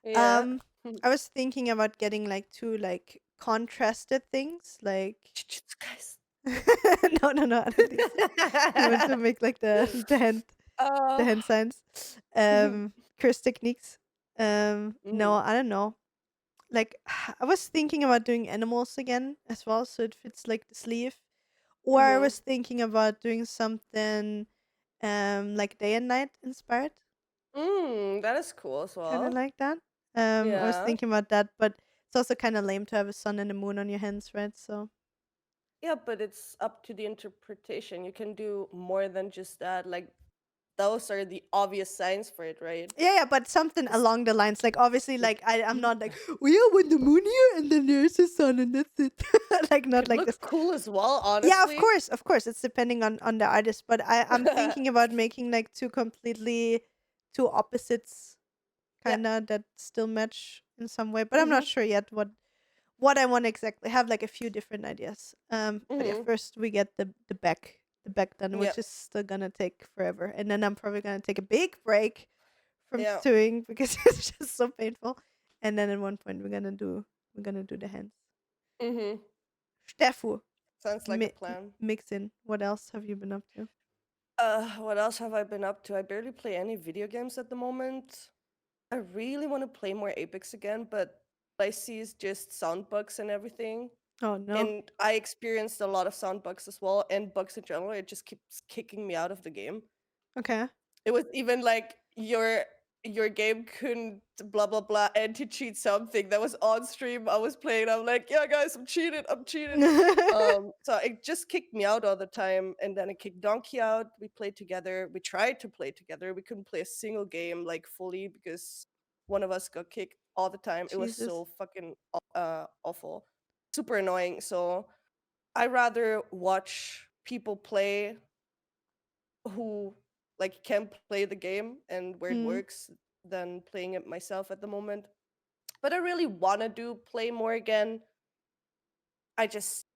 yeah. Um I was thinking about getting like 2 like contrasted things. Like Jujutsu Kaisen. no, I don't think so. You want to make like the Oh. hand signs. Curse techniques. No, Mm. I don't know. Like I was thinking about doing animals again as well, so it fits like the sleeve. Or I Mhm. was thinking about doing something like day and night inspired, That is cool as kind of well. like that. I was Yeah. thinking about that, but it's also kind of lame to have a sun and a moon on your hands, right? So Yeah, but it's up to the interpretation. You can do more than just that. Like those are the obvious signs for it, right? yeah, but something Just along the lines, like obviously, it, like I'm not like we are when the moon here and then there's a sun and that's it, like not could like this. look cool as well, Yeah, honestly. of course, it's depending on the artist, but I'm thinking about making like two opposites Yeah. kind of that still match in some way, but I'm not Mhm. sure yet what I want exactly. I have like a few different ideas. But yeah, Mhm. first we get the back done, Yeah. which is still gonna take forever, and then I'm probably gonna take a big break from Yeah. tattooing because it's just so painful. And then at one point we're gonna do the hands. Mhm. Stefu, Sounds like a plan. mix in. What else have you been up to? What else have I been up to? I barely play any video games at the moment. I really want to play more Apex again, but what I see is just sound bugs and everything. Oh no. And I experienced a lot of sound bugs as well, and bugs in general. It just keeps kicking me out of the game. Okay. It was even like your game couldn't blah blah blah anti cheat something that was on stream. I was playing. I'm like, yeah, guys, I'm cheated. I'm cheated. So it just kicked me out all the time, and then it kicked Donkey out. We played together. We tried to play together. We couldn't play a single game like fully because one of us got kicked all the time. It was Jesus. so fucking awful, super annoying. So I rather watch people play who like can play the game and where it Mm. works than playing it myself at the moment. But I really want to do play more again. I just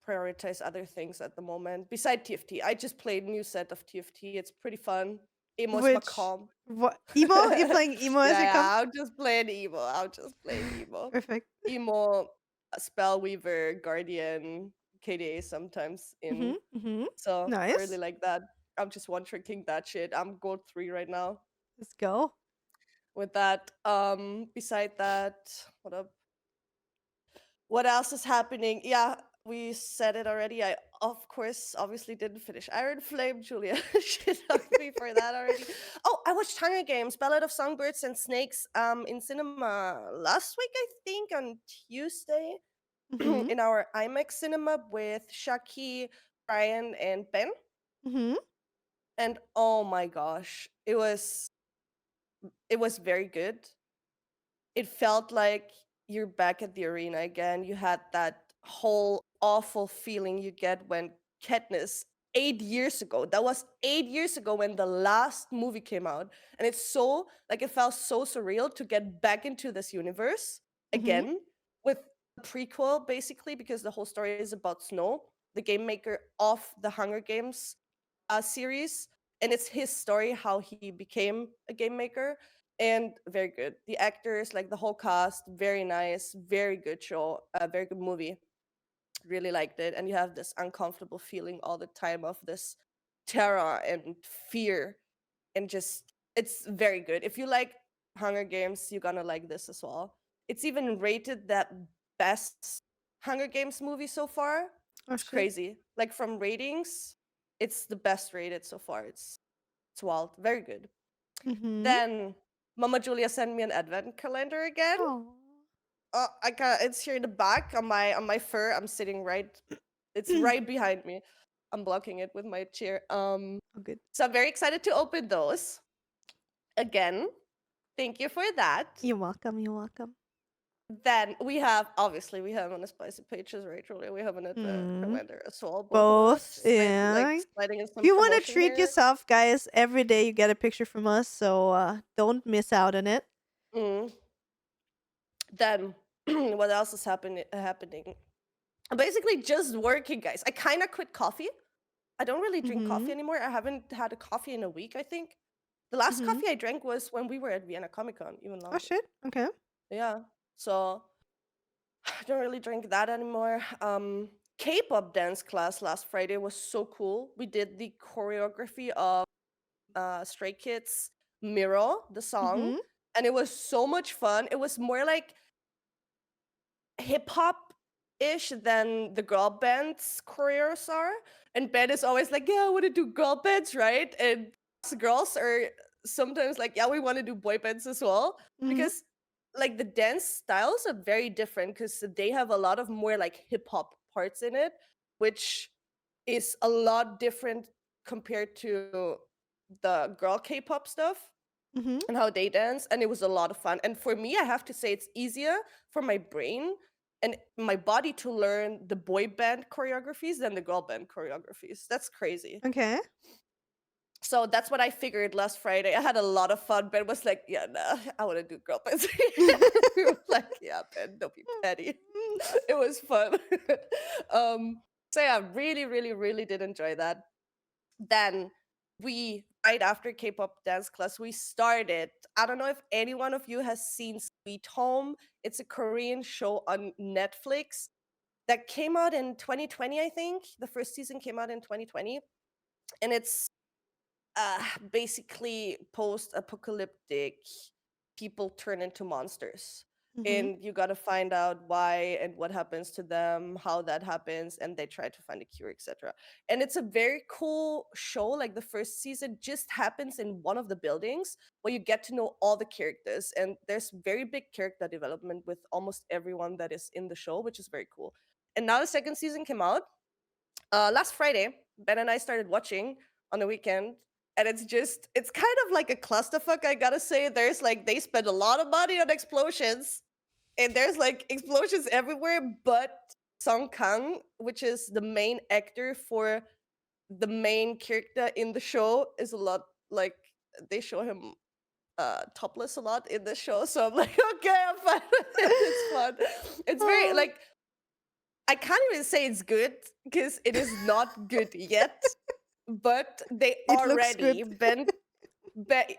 prioritize other things at the moment. Beside TFT, I just played a new set of TFT. It's pretty fun. Emo's my Which calm. what emo? You're playing emo as it comes? Yeah, I'm just playing emo. I'm just playing emo. Perfect. Emo, Spellweaver, Guardian, KDA sometimes in. Mhm. So I really Nice. like that. I'm just one tricking that shit. I'm gold 3 right now Let's go. with that. Beside that, what else is happening? Yeah, we said it already. I of course obviously didn't finish Iron Flame. Julia shit on me for that already. Oh, I watched Hunger Games, Ballad of Songbirds and Snakes in cinema last week, I think, on Tuesday Mhm. in our IMAX cinema with Shaki, Brian, and Ben. Mhm. And oh my gosh, it was very good. It felt like you're back at the arena again. You had that whole awful feeling you get when Katniss 8 years ago. That was 8 years ago when the last movie came out. And it's so, like, it felt so surreal to get back into this universe Mm-hmm. again with a prequel, basically, because the whole story is about Snow, the game maker of the Hunger Games series. And it's his story, how he became a game maker. And very good. The actors, like the whole cast, very nice, very good show, very good movie. Really liked it. And you have this uncomfortable feeling all the time of this terror and fear. And just, it's very good. If you like Hunger Games, you're gonna like this as well. It's even rated that best Hunger Games movie so far. Oh It's shit. crazy. Like from ratings, it's the best rated so far. It's wild. Very good. Mm-hmm. Then Mama Julia sent me an advent calendar again. Oh. I got it's here in the back on my fur. I'm sitting right. It's right behind me. I'm blocking it with my chair. Oh, good. So I'm very excited to open those again. Thank you for that. You're welcome. You're welcome. Then we have obviously we have on the spicy pages, right? Julia? We have an advent Mm. calendar as well. Both of Both, us, yeah. like sliding in If some you want to promotion treat here. yourself, guys, every day you get a picture from us, so don't miss out on it. Mm. Then what else is happening? I'm basically just working, guys. I kind of quit coffee. I don't really drink Mm-hmm. coffee anymore. I haven't had a coffee in a week, I think. The last Mm-hmm. coffee I drank was when we were at Vienna Comic Con, even Oh longer. shit. Okay. Yeah. So I don't really drink that anymore. K-pop dance class last Friday was so cool. We did the choreography of Stray Kids Mirror, the song, Mm-hmm. and it was so much fun. It was more like hip hop ish than the girl bands choreos are. And Ben is always like, yeah, I want to do girl bands, right? And us girls are sometimes like, yeah, we want to do boy bands as well. Mm-hmm. Because like the dance styles are very different because they have a lot of more like hip hop parts in it, which is a lot different compared to the girl K-pop stuff Mm-hmm. and how they dance. And it was a lot of fun. And for me, I have to say it's easier for my brain and my body to learn the boy band choreographies than the girl band choreographies. That's crazy. Okay. So that's what I figured last Friday. I had a lot of fun. Ben was like, yeah, nah, I want to do girl bands. We were like, yeah, Ben, don't be petty. It was fun. So yeah, really, really, really did enjoy that. Then we, right after K-pop dance class, we started. I don't know if any one of you has seen Sweet Home. It's a Korean show on Netflix that came out in 2020, I think. The first season came out in 2020. And it's basically post-apocalyptic people turn into monsters. Mm-hmm. And you got to find out why and what happens to them, how that happens, and they try to find a cure, etc. And it's a very cool show. Like the first season just happens in one of the buildings where you get to know all the characters, and there's very big character development with almost everyone that is in the show, which is very cool. And now the second season came out last Friday. Ben and I started watching on the weekend, and it's kind of like a clusterfuck, I gotta say. There's like they spend a lot of money on explosions, and there's like explosions everywhere, but Song Kang, which is the main actor for the main character in the show, is a lot like they show him topless a lot in the show. So I'm like, okay, I'm fine with it. It's fun. It's very Oh. like I can't even say it's good because it is not good yet. But they It looks already good. Ben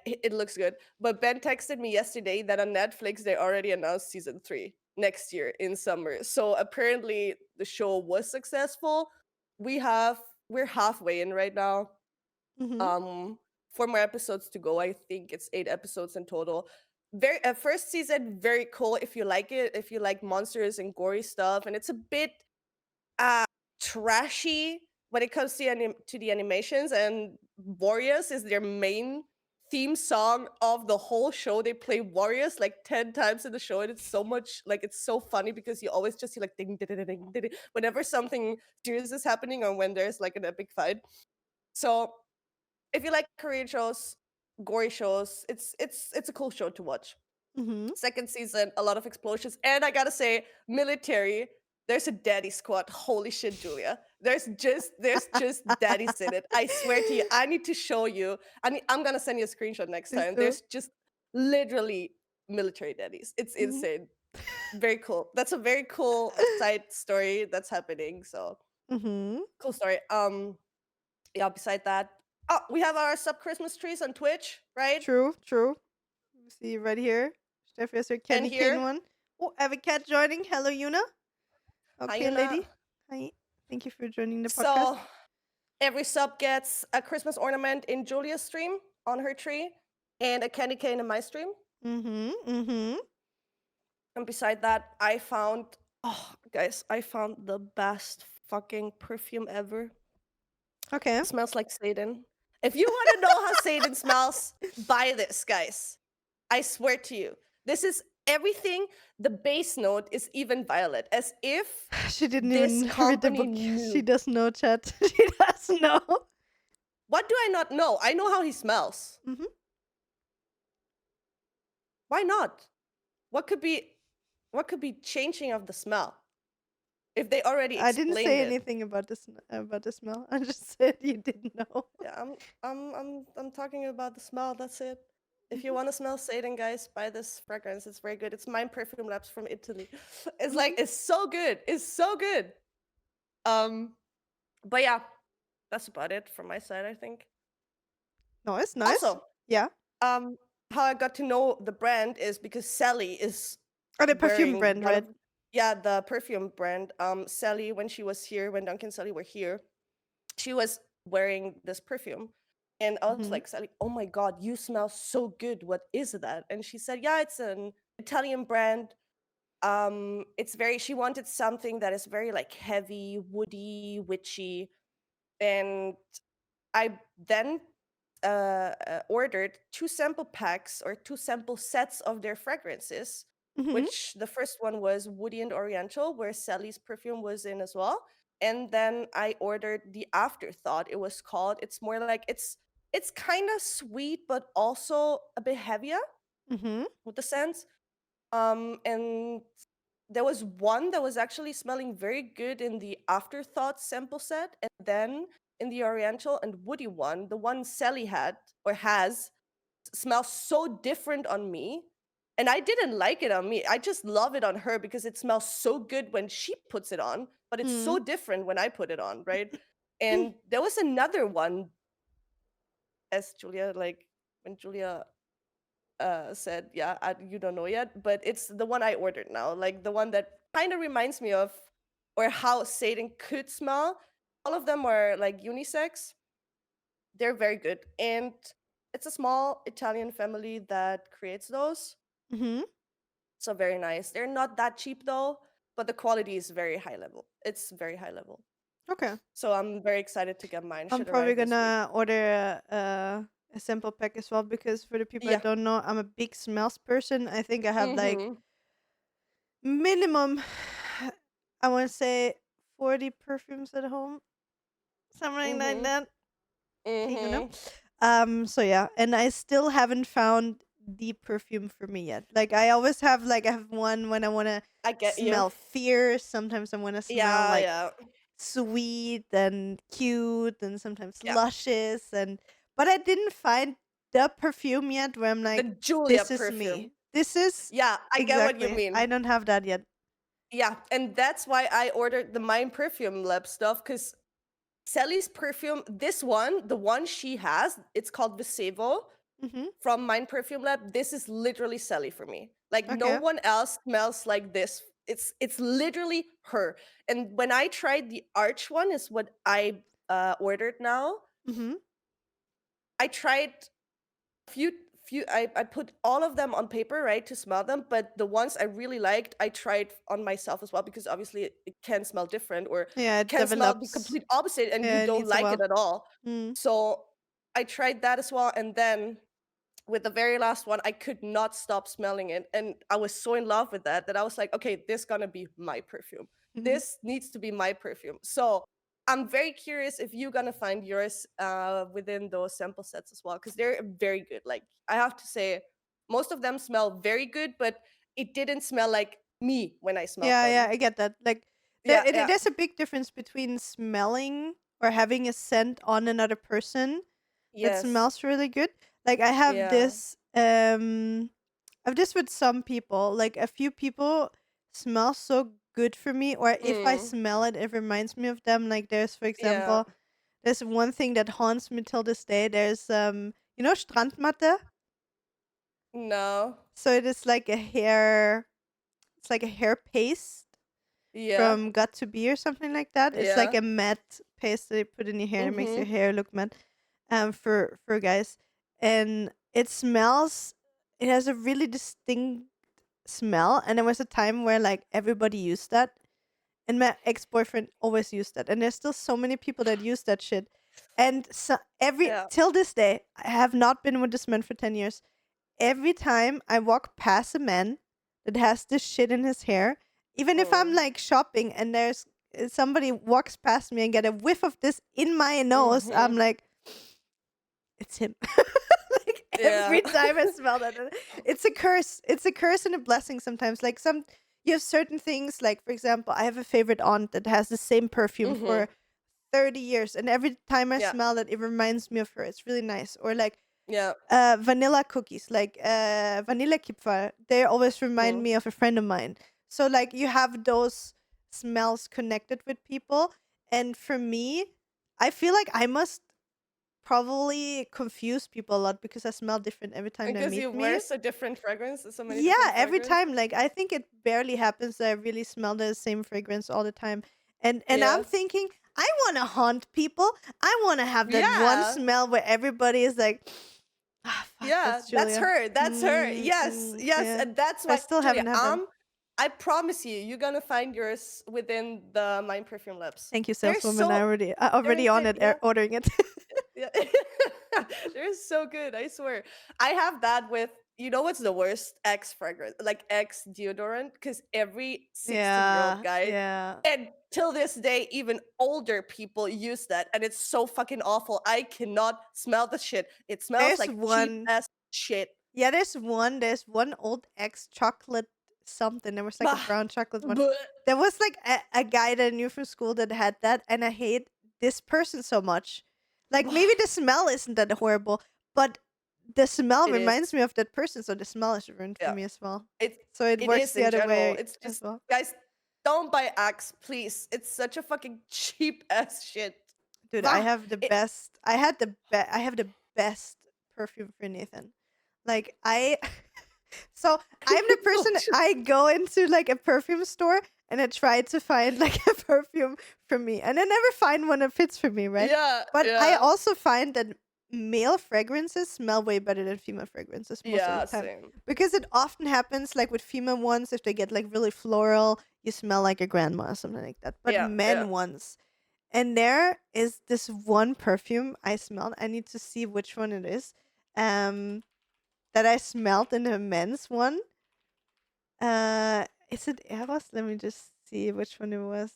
it looks good. But Ben texted me yesterday that on Netflix they already announced season 3 next year in summer. So apparently the show was successful. We're halfway in right now. Mm-hmm. 4 more episodes to go. I think it's 8 episodes in total. Very first season very cool if you like it, if you like monsters and gory stuff, and it's a bit uh trashy when it comes to the animations. And Warriors is their main theme song of the whole show. They play Warriors like 10 times in the show, and it's so much like it's so funny because you always just see like ding ding ding ding ding whenever something serious is happening or when there's like an epic fight. So if you like Korean shows, gory shows, it's a cool show to watch. Mm-hmm. Second season, a lot of explosions, and I gotta say, military. There's a daddy squad. Holy shit, Julia. There's just daddies in it. I swear to you. I need to show you. I'm gonna send you a screenshot next Please time. do. There's just literally military daddies. It's insane. Very cool. That's a very cool side story that's happening. So cool story. Yeah, beside that. Oh, we have our sub Christmas trees on Twitch, right? True. See right here. Steffi has her candy cane here. one. Oh, I have a cat joining. Hello, Yuna. Hi, Okay, Yuna. lady. Hi. Thank you for joining the podcast. So every sub gets a Christmas ornament in Julia's stream on her tree and a candy cane in my stream. And beside that, I found the best fucking perfume ever. Okay. It smells like Satan. If you want to know how Satan smells, buy this, guys. I swear to you. This is everything. The base note is even violet, as if she didn't this even read the company book. knew. She does know, chat. She does know. What do I not know? I know how he smells. Why not? What could be changing of the smell? If they already I explained didn't say it. anything about the smell. I just said you didn't know. Yeah, I'm talking about the smell. That's it. If you want to smell Satan, guys, buy this fragrance. It's very good. It's Mine Perfume Labs from Italy. It's like it's so good. It's so good. But yeah, that's about it from my side, I think. Nice. Also, yeah. How I got to know the brand is because Sally is the perfume brand, right? Yeah, the perfume brand. Sally, when she was here, when Duncan and Sally were here, she was wearing this perfume. And I was like, Sally, oh my God, you smell so good. What is that? And she said, yeah, it's an Italian brand. She wanted something that is very like heavy, woody, witchy. And I then ordered 2 sample packs or 2 sample sets of their fragrances, which the first one was Woody and Oriental, where Sally's perfume was in as well. And then I ordered the Afterthought. It was called. It's more like it's kind of sweet, but also a bit heavier with the scents. And there was one that was actually smelling very good in the Afterthought sample set, and then in the Oriental and Woody one, the one Sally had or has smells so different on me. And I didn't like it on me. I just love it on her because it smells so good when she puts it on, but it's so different when I put it on, right? And there was another one, as Julia, like when Julia said, yeah, you don't know yet, but it's the one I ordered now, like the one that kind of reminds me of or how Satan could smell. All of them are like unisex. They're very good. And it's a small Italian family that creates those. So very nice. They're not that cheap though, but the quality is very high level. It's very high level. Okay. So I'm very excited to get mine. I'm probably gonna order a sample pack as well, because for the people that don't know, I'm a big smells person. I think I have like minimum, I want to say 40 perfumes at home, something like that. You know. So yeah, and I still haven't found the perfume for me yet. Like I always have, like I have one when I want to smell fierce. Sometimes I want to smell like sweet and cute, and sometimes luscious. But I didn't find the perfume yet where I'm like, the Julia this is perfume. me. This is I get what you mean. I don't have that yet. Yeah, and that's why I ordered the Mine Perfume Lab stuff, because Sally's perfume, this one, the one she has, it's called Visevo from Mine Perfume Lab. This is literally Sally for me. Like no one else smells like this. It's literally her. And when I tried the Arch one, is what I ordered now. I tried few I put all of them on paper, right, to smell them, but the ones I really liked I tried on myself as well, because obviously it can smell different, or it can smell the complete opposite and you don't like it at all. So I tried that as well, and then with the very last one I could not stop smelling it, and I was so in love with that I was like, okay, this is gonna be my perfume. This needs to be my perfume. So I'm very curious if you're gonna find yours within those sample sets as well, because they're very good. Like I have to say, most of them smell very good, but it didn't smell like me when I smelled them. Yeah, I get that. Like Yeah, yeah. There's a big difference between smelling or having a scent on another person that Yes. smells really good. Like I Yeah. have this with some people. Like a few people smell so good for me, or if I Mm. smell it, it reminds me of them. Like there's, for Yeah. example, there's one thing that haunts me till this day. There's Strandmatte. No. So it is like a hair. It's like a hair paste Yeah. from Got to Be or something like that. It's like Yeah. a matte paste that you put in your hair. It makes your Mhm. hair look matte. For guys, and it smells. It has a really distinct smell, and there was a time where like everybody used that, and my ex-boyfriend always used that, and there's still so many people that use that shit, and so every Yeah. till this day I have not been with this man for 10 years. Every time I walk past a man that has this shit in his hair, even if I'm Mm. like shopping and there's somebody walks past me and get a whiff of this in my nose, I'm Mhm. like, it's him. Like Yeah. every time I smell that, it's a curse. It's a curse and a blessing sometimes. Like you have certain things. Like for example, I have a favorite aunt that has the same perfume Mhm. for 30 years, and every time I Yeah. smell it, it reminds me of her. It's really nice. Or like Yeah. vanilla cookies, like vanilla kipferl. They always remind Mm. me of a friend of mine. So like you have those smells connected with people, and for me, I feel like I must probably confuse people a lot because I smell different every time they Because meet you me. wear so different fragrances, so many Yeah, different every fragrances. time. Like I think it barely happens that I really smell the same fragrance all the time. And I'm Yeah. thinking, I want to haunt people. I want to have that one Yeah. smell where everybody is like, ah, fuck, Yeah, that's that's Julia. her. That's her. Yes, yes, Yeah, and that's I why, still Julia. haven't had that. I promise you, you're gonna find yours within the Mind Perfume Labs. Thank you, They're saleswoman. so, I already they're on good. it, Yeah, ordering it. yeah. They're so good. I swear. I have that with. You know what's the worst? X fragrance, like X deodorant, because every 16-year-old Yeah, guy, yeah. and till this day, even older people use that, and it's so fucking awful. I cannot smell the shit. It smells There's like cheap one. ass shit. Yeah, there's one old ex chocolate something. There was like a Bah. brown chocolate one. Bleh. There was like a guy that I knew from school that had that, and I hate this person so much. Like Bah. maybe the smell isn't that horrible, but the smell It is. reminds me of that person, so the smell is ruined for Yeah. me as well. It So it it works is the in other general. way It's as just, well. guys, don't buy Axe, please. It's such a fucking cheap ass shit. Dude, I Bah. have the It, best. I have the best perfume for Nathan. Like I so I'm the person, I go into like a perfume store and I try to find like a perfume for me, and I never find one that fits for me, right? yeah, But I yeah. also find that male fragrances smell way better than female fragrances most of the Yeah, time. same. Because it often happens like with female ones, if they get like really floral, you smell like a grandma or something like that. But Yeah, yeah. men ones, and there is this one perfume I smelled. I need to see which one it is. That I smelled in a men's one. Is it Eros? Let me just see which one it was.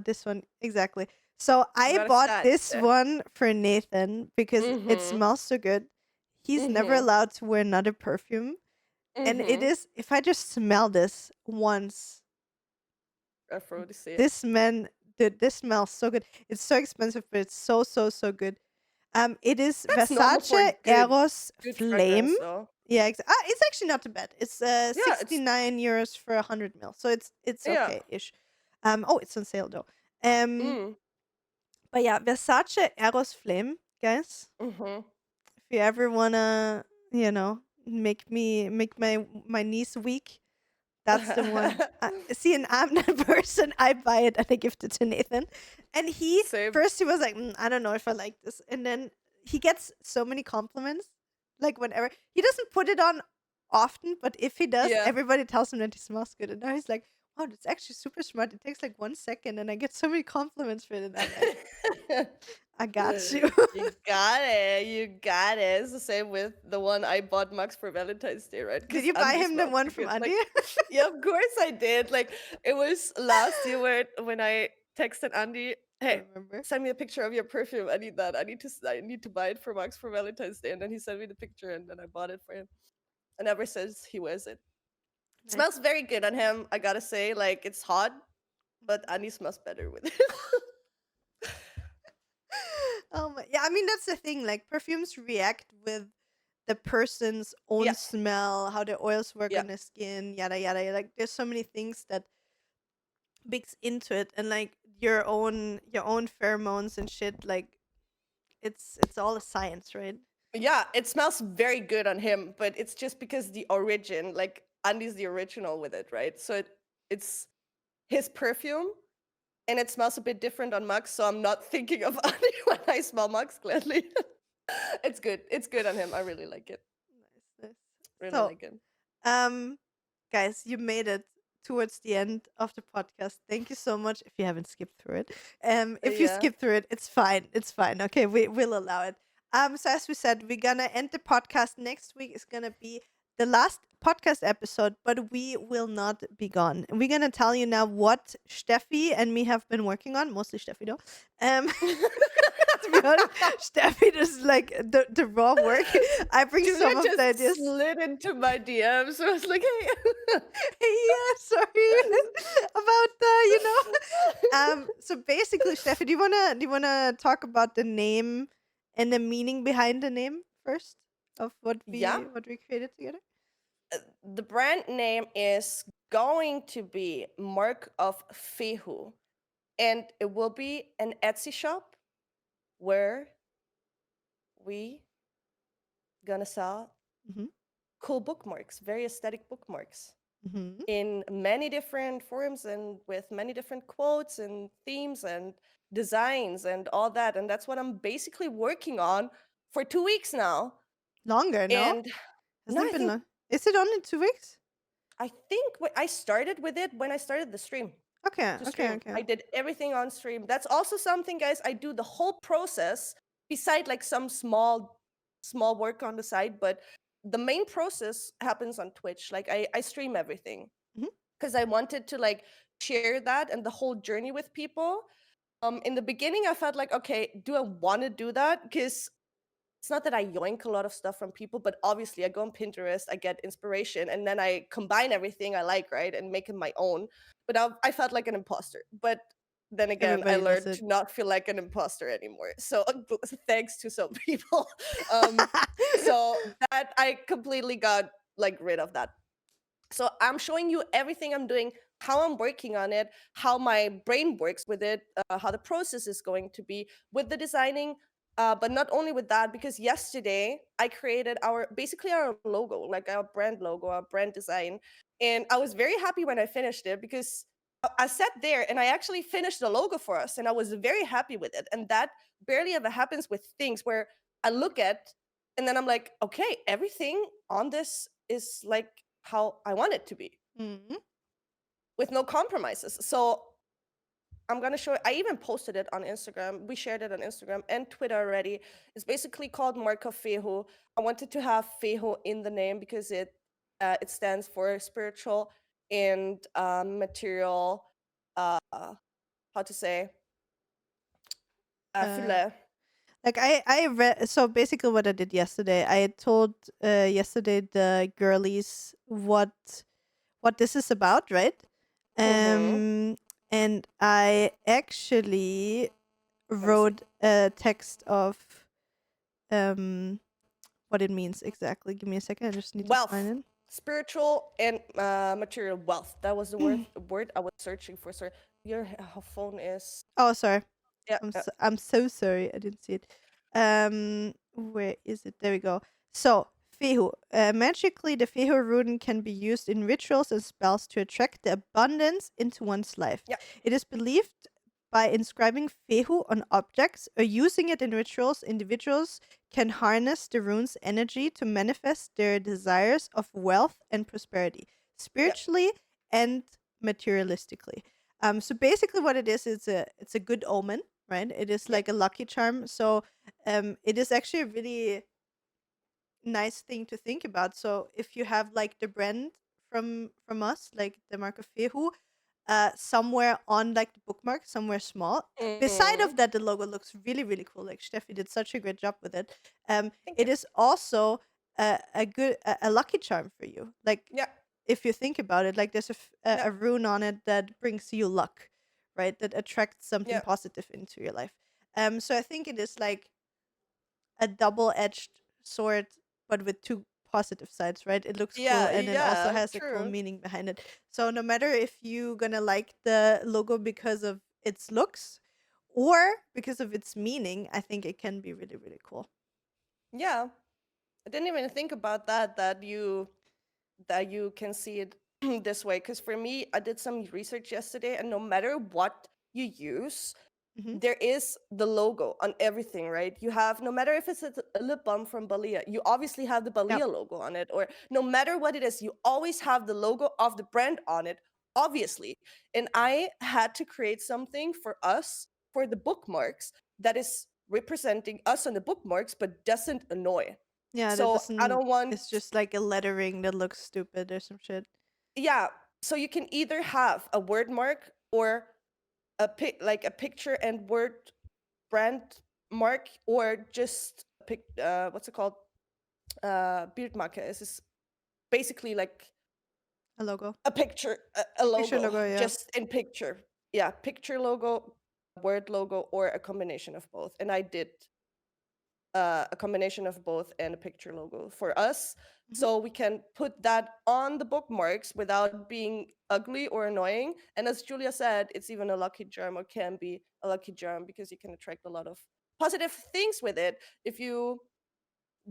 This one exactly. So You I gotta bought start. this one for Nathan because it Mm-hmm. smells so good. He's never Mm-hmm. allowed to wear another perfume, and it Mm-hmm. is, if I just smell this once, Aphrodisiac. this man, dude, this smells so good. It's so expensive, but it's so so so good. It is That's normal for Versace good Eros good Flame. fragrance though. Yeah, it's actually not too bad. It's Yeah, it's 69 euros for 100 mil, so it's yeah. okay ish. Oh, it's on sale though. Um, Mm. but yeah, Versace Eros Flame, guys. Mm-hmm. If you ever wanna, make my niece weak, that's the one. See, and I'm that person. I buy it and I gift it to Nathan. And he Same. first he was like, I don't know if I like this, and then he gets so many compliments. Like whenever he doesn't put it on often, but if he does, Yeah. everybody tells him that he smells good. And now he's like, wow, that's actually super smart. It takes like 1 second, and I get so many compliments for it. And I'm like, I got you. You got it. You got it. It's the same with the one I bought Max for Valentine's Day, right? Did Because you buy Andy him the smells one so from good. Andy? Like, yeah, of course I did. Like, it was last year when I texted Andy, I "Hey, remember. send me a picture of your perfume. I need that. I need to buy it for Max for Valentine's Day." And then he sent me the picture, and then I bought it for him. And ever since he wears it, Nice. smells very good on him. I gotta say, like, it's hot. but Annie smells better with it. Yeah, I mean that's the thing. Like perfumes react with the person's own Yeah, smell, how the oils work yeah. on the skin, yada yada. Like there's so many things that mix into it, and like your own pheromones and shit. Like it's all a science, right? Yeah, it smells very good on him, but it's just because the origin, like Andy's the original with it, right? So it's his perfume and it smells a bit different on Max, so I'm not thinking of Andy when I smell Max clearly. It's good. It's good on him. I really like it. Nice, nice. Really So, like it. um, guys, you made it towards the end of the podcast. Thank you so much. If you haven't skipped through it, if you Yeah. skip through it, it's fine. It's fine. Okay, we'll allow it. So as we said, we're gonna end the podcast next week. Is gonna be the last podcast episode, but we will not be gone. And we're gonna tell you now what Steffi and me have been working on. Mostly Steffi, though. To be honest, Steffi does like the raw work. I bring Julia some of just the ideas. slid into my DMs. So I was like, hey. Yeah, sorry about so basically, Steffi, do you wanna talk about the name and the meaning behind the name first of what we Yeah. created together? The brand name is going to be Mark of Fehu. And it will be an Etsy shop where we gonna sell Mm-hmm. cool bookmarks, very aesthetic bookmarks Mm-hmm. in many different forms and with many different quotes and themes and designs and all that. And that's what I'm basically working on for 2 weeks now. Longer, no? And Hasn't no, it been long? Is it only 2 weeks? I think I started with it when I started the stream. Okay, To okay, stream. okay. I did everything on stream. That's also something, guys. I do the whole process beside like some small work on the side, but the main process happens on Twitch. Like I stream everything Mhm. because I wanted to like share that and the whole journey with people. In the beginning, I felt like, okay, do I want to do that? Because it's not that I yoink a lot of stuff from people, but obviously I go on Pinterest, I get inspiration, and then I combine everything I like, right, and make it my own. But I felt like an imposter. But then again, I Everybody does learned it. to not feel like an imposter anymore. So thanks to some people. So that I completely got like rid of that. So I'm showing you everything I'm doing, how I'm working on it, how my brain works with it, how the process is going to be with the designing. But not only with that, because yesterday I created basically our logo, like our brand logo, our brand design. And I was very happy when I finished it because I sat there and I actually finished the logo for us and I was very happy with it. And that barely ever happens with things where I look at and then I'm like, okay, everything on this is like how I want it to be Mhm. with no compromises. So I'm gonna show. I even posted it on Instagram. We shared it on Instagram and Twitter already. It's basically called Mark of Fehu. I wanted to have Fehu in the name because it stands for spiritual and material. Uh, how to say? Uh, Fülle. Like I read, so basically what I did yesterday, I had told yesterday the girlies what this is about, right? Mm-hmm. And I actually Let me see. wrote a text of um what it means exactly. Give me a second. I just need to Wealth, find spiritual and material wealth. That was the word I was searching for. Sir, your phone is Oh, sorry. yeah. I'm so sorry. I didn't see it. Where is it? There we go. So, Fehu. Magically, the Fehu rune can be used in rituals and spells to attract the abundance into one's life. Yeah. It is believed by inscribing Fehu on objects or using it in rituals, individuals can harness the rune's energy to manifest their desires of wealth and prosperity, spiritually and materialistically. So basically, what it is, it's a good omen, right? It is Yeah. like a lucky charm. So, it is actually a really nice thing to think about. So, if you have like the brand from us, like the Mark of Fehu, somewhere on like the bookmark, somewhere small. Beside Mhm. of that, the logo looks really really cool. Like Steffi did such a great job with it. Thank It you. is also a lucky charm for you. Like Yeah. if you think about it, like there's Yeah. a rune on it that brings you luck, right? That attracts something Yeah. positive into your life. So I think it is like a double-edged sword, but with two positive sides, right? It looks cool Yeah, and it also yeah, has a cool true. meaning behind it. So no matter if you gonna like the logo because of its looks or because of its meaning, I think it can be really, really cool. Yeah. I didn't even think about that you can see it this way, because for me, I did some research yesterday, and no matter what you use, Hmm. there is the logo on everything, right? You have, no matter if it's a lip balm from Balia, you obviously have the Yep. Balia logo on it, or no matter what it is, you always have the logo of the brand on it, obviously. And I had to create something for us for the bookmarks that is representing us on the bookmarks but doesn't annoy. Yeah, that So I doesn't. don't want, It's just like a lettering that looks stupid or some shit. yeah. So you can either have a word mark or a picture and word brand mark, or just what's it called? Bildmarke. Is basically like A logo. a picture, a Picture logo, logo, yeah. just in picture. Yeah, picture logo, word logo, or a combination of both. And I did a combination of both and a picture logo for us. Hmm. So we can put that on the bookmarks without being ugly or annoying. And as Julia said, it's even a lucky charm, or can be a lucky charm, because you can attract a lot of positive things with it if you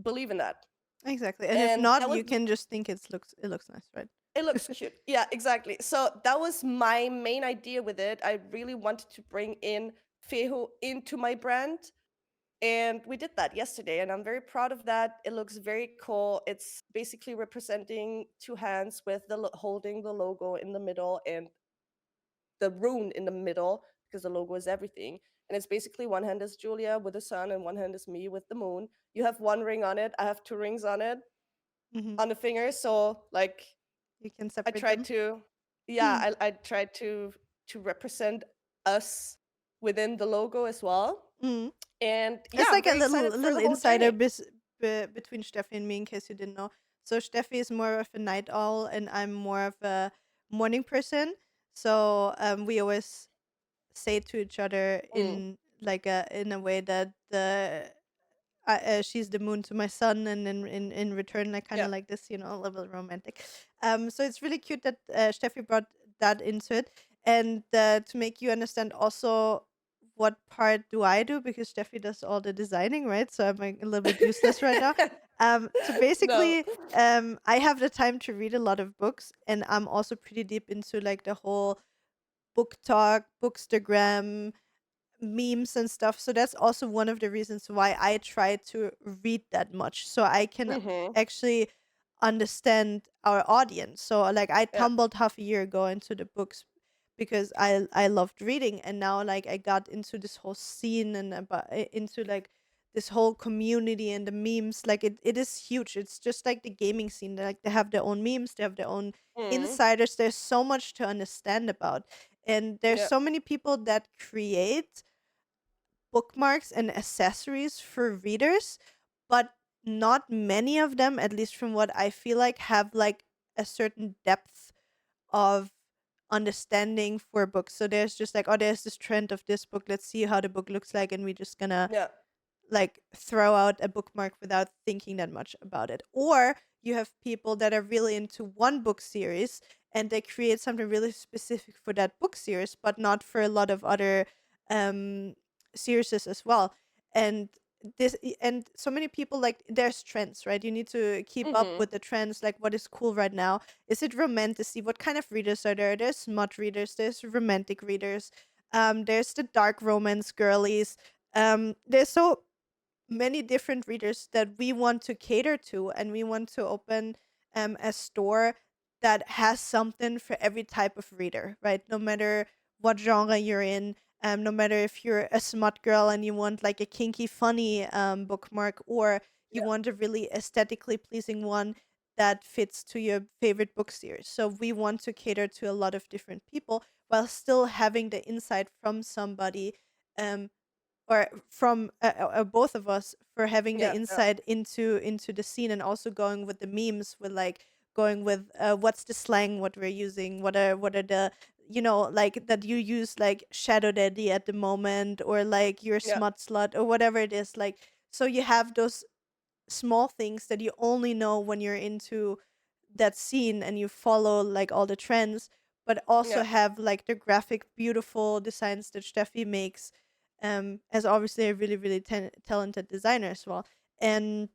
believe in that. Exactly. And if And not, that was, you can just think it looks nice, right? it looks cute. Yeah, exactly. So that was my main idea with it. I really wanted to bring in Fehu into my brand. And we did that yesterday, and I'm very proud of that. It looks very cool. It's basically representing two hands with holding the logo in the middle and the rune in the middle, because the logo is everything. And it's basically one hand is Julia with the sun, and one hand is me with the moon. You have one ring on it. I have two rings on it Hmm. on the fingers. So like You can I separate tried them. to, yeah, I tried to represent us within the logo as well. Mm. And It's yeah, I'm like a very little excited for little the whole insider journey. between Steffi and me, in case you didn't know. So Steffi is more of a night owl, and I'm more of a morning person. So we always say to each other Mm, in a way that she's the moon to my sun, and in return, like kind yeah. of like this, a little bit romantic. So it's really cute that Steffi brought that into it, and to make you understand also what part do I do, because Steffi does all the designing, right? So I'm like a little bit useless right now. So No. basically, I have the time to read a lot of books, and I'm also pretty deep into like the whole booktok, bookstagram, memes and stuff. So that's also one of the reasons why I try to read that much, so I can Mhm. actually understand our audience. So like I Yeah. tumbled half a year ago into the books because I loved reading, and now like I got into this whole scene and into like this whole community and the memes. Like it is huge. It's just like the gaming scene. Like they have their own memes, they have their own Mm. insiders. There's so much to understand about, and there's Yeah. so many people that create bookmarks and accessories for readers, but not many of them, at least from what I feel like, have like a certain depth of understanding for books. So there's just like, oh, there's this trend of this book. Let's see how the book looks like, and we're just gonna Yeah. like throw out a bookmark without thinking that much about it. Or you have people that are really into one book series, and they create something really specific for that book series, but not for a lot of other um series as well. And and so many people, like there's trends, right? You need to keep up Mhm. with the trends, like what is cool right now. Is it romantasy? What kind of readers are there? There's smut readers, there's romantic readers, there's the dark romance girlies. There's so many different readers that we want to cater to, and we want to open a store that has something for every type of reader, right? No matter what genre you're in, no matter if you're a smut girl and you want like a kinky funny bookmark, or you Yeah. want a really aesthetically pleasing one that fits to your favorite book series. So we want to cater to a lot of different people while still having the insight from somebody, um, or from both of us, for having the Yeah. Yeah. insight into the scene, and also going with the memes, with like going with what's the slang, what we're using, what are the like that you use like Shadow Daddy at the moment, or like your Yeah. smut slut or whatever it is. Like, so you have those small things that you only know when you're into that scene and you follow like all the trends, but also Yeah. have like the graphic, beautiful designs that Steffi makes, as obviously a really, really talented designer as well. And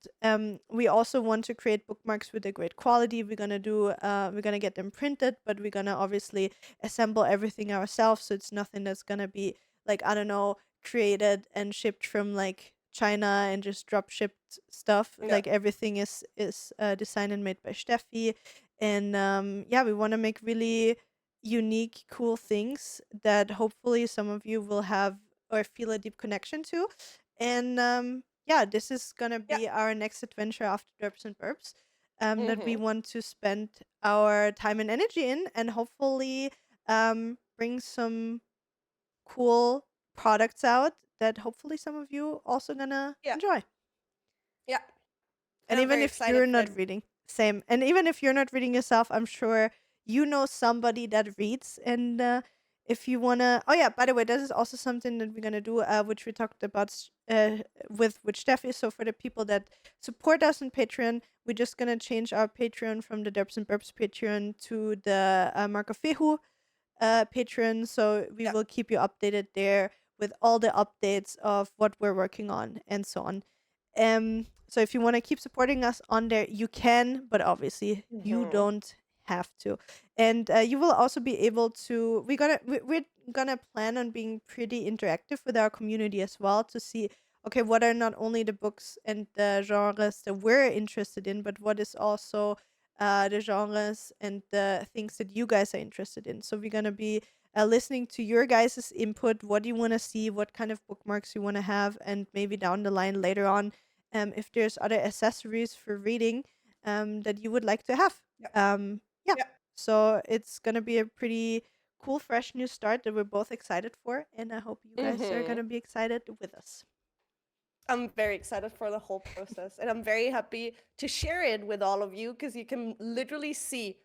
we also want to create bookmarks with a great quality. We're gonna get them printed, but we're gonna obviously assemble everything ourselves. So it's nothing that's gonna be like, I don't know, created and shipped from like China and just drop shipped stuff. Yeah. Like everything is designed and made by Steffi. And yeah, we want to make really unique, cool things that hopefully some of you will have or feel a deep connection to. And yeah, this is gonna Yeah. be our next adventure after Derps and Burps. That we Mm-hmm. want to spend our time and energy in, and hopefully bring some cool products out that hopefully some of you also gonna Yeah. enjoy. Yeah. And I'm even very if excited you're for not it. reading, same. And even if you're not reading yourself, I'm sure you know somebody that reads. And if you wanna, oh yeah, by the way, this is also something that we're gonna do, which we talked about with Steffi. So for the people that support us on Patreon, we're just gonna change our Patreon from the Derps and Burps Patreon to the Mark of Fehu Patreon. So we Yeah. will keep you updated there with all the updates of what we're working on and so on. So if you want to keep supporting us on there, you can, but obviously you Mm-hmm. don't have to. And you will also be able to. We're gonna plan on being pretty interactive with our community as well, to see, okay, what are not only the books and the genres that we're interested in, but what is also the genres and the things that you guys are interested in. So we're gonna be listening to your guys' input. What do you want to see? What kind of bookmarks you want to have? And maybe down the line later on, if there's other accessories for reading that you would like to have. Yeah. Yeah. Yeah. So it's gonna be a pretty cool, fresh new start that we're both excited for, and I hope you guys are Mm-hmm. gonna be excited with us. I'm very excited for the whole process, and I'm very happy to share it with all of you because you can literally see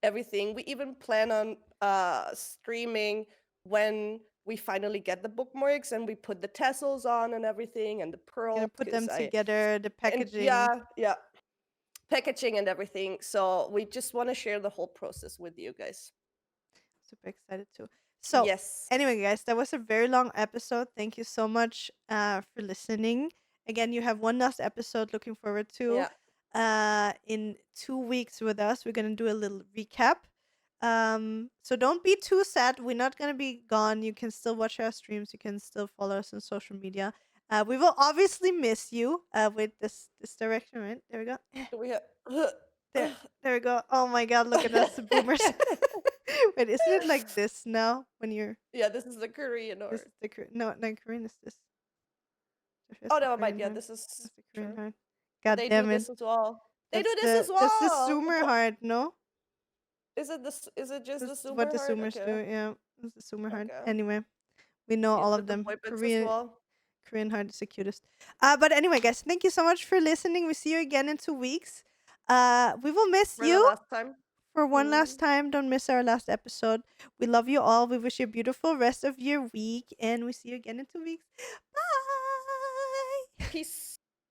everything. We even plan on streaming when we finally get the bookmarks and we put the tassels on and everything and the Gonna pearl put them because I together, the and packaging. yeah, packaging and everything. So we just want to share the whole process with you guys. Super excited too. So, Yes. anyway, guys, that was a very long episode. Thank you so much for listening. Again, you have one last episode looking forward to Yeah. in 2 weeks with us. We're gonna do a little recap. So don't be too sad. We're not gonna be gone. You can still watch our streams. You can still follow us on social media. We will obviously miss you. With this direction, right? There we go. We have There we go. Oh my god, look at us, the boomers. Wait, isn't it like this now when you're yeah, this is the Korean this or is the no, not Korean is this. That's oh the never mind. Korean Yeah, heart. this is That's the Korean true. heart. God They do damn it. this as well. They do this as That's the well. Sumer heart, no? Is it this? Is it just the That's what super the heart? Sumers Okay. do, yeah. That's the Sumer heart. Okay. Anyway, we know Is all of it the them. boy bits as well? Korean heart is the cutest. But anyway, guys, thank you so much for listening. We see you again in 2 weeks. We will miss For the you. last time. For one last Mm. time, don't miss our last episode. We love you all. We wish you a beautiful rest of your week, and we see you again in 2 weeks. Bye. Peace.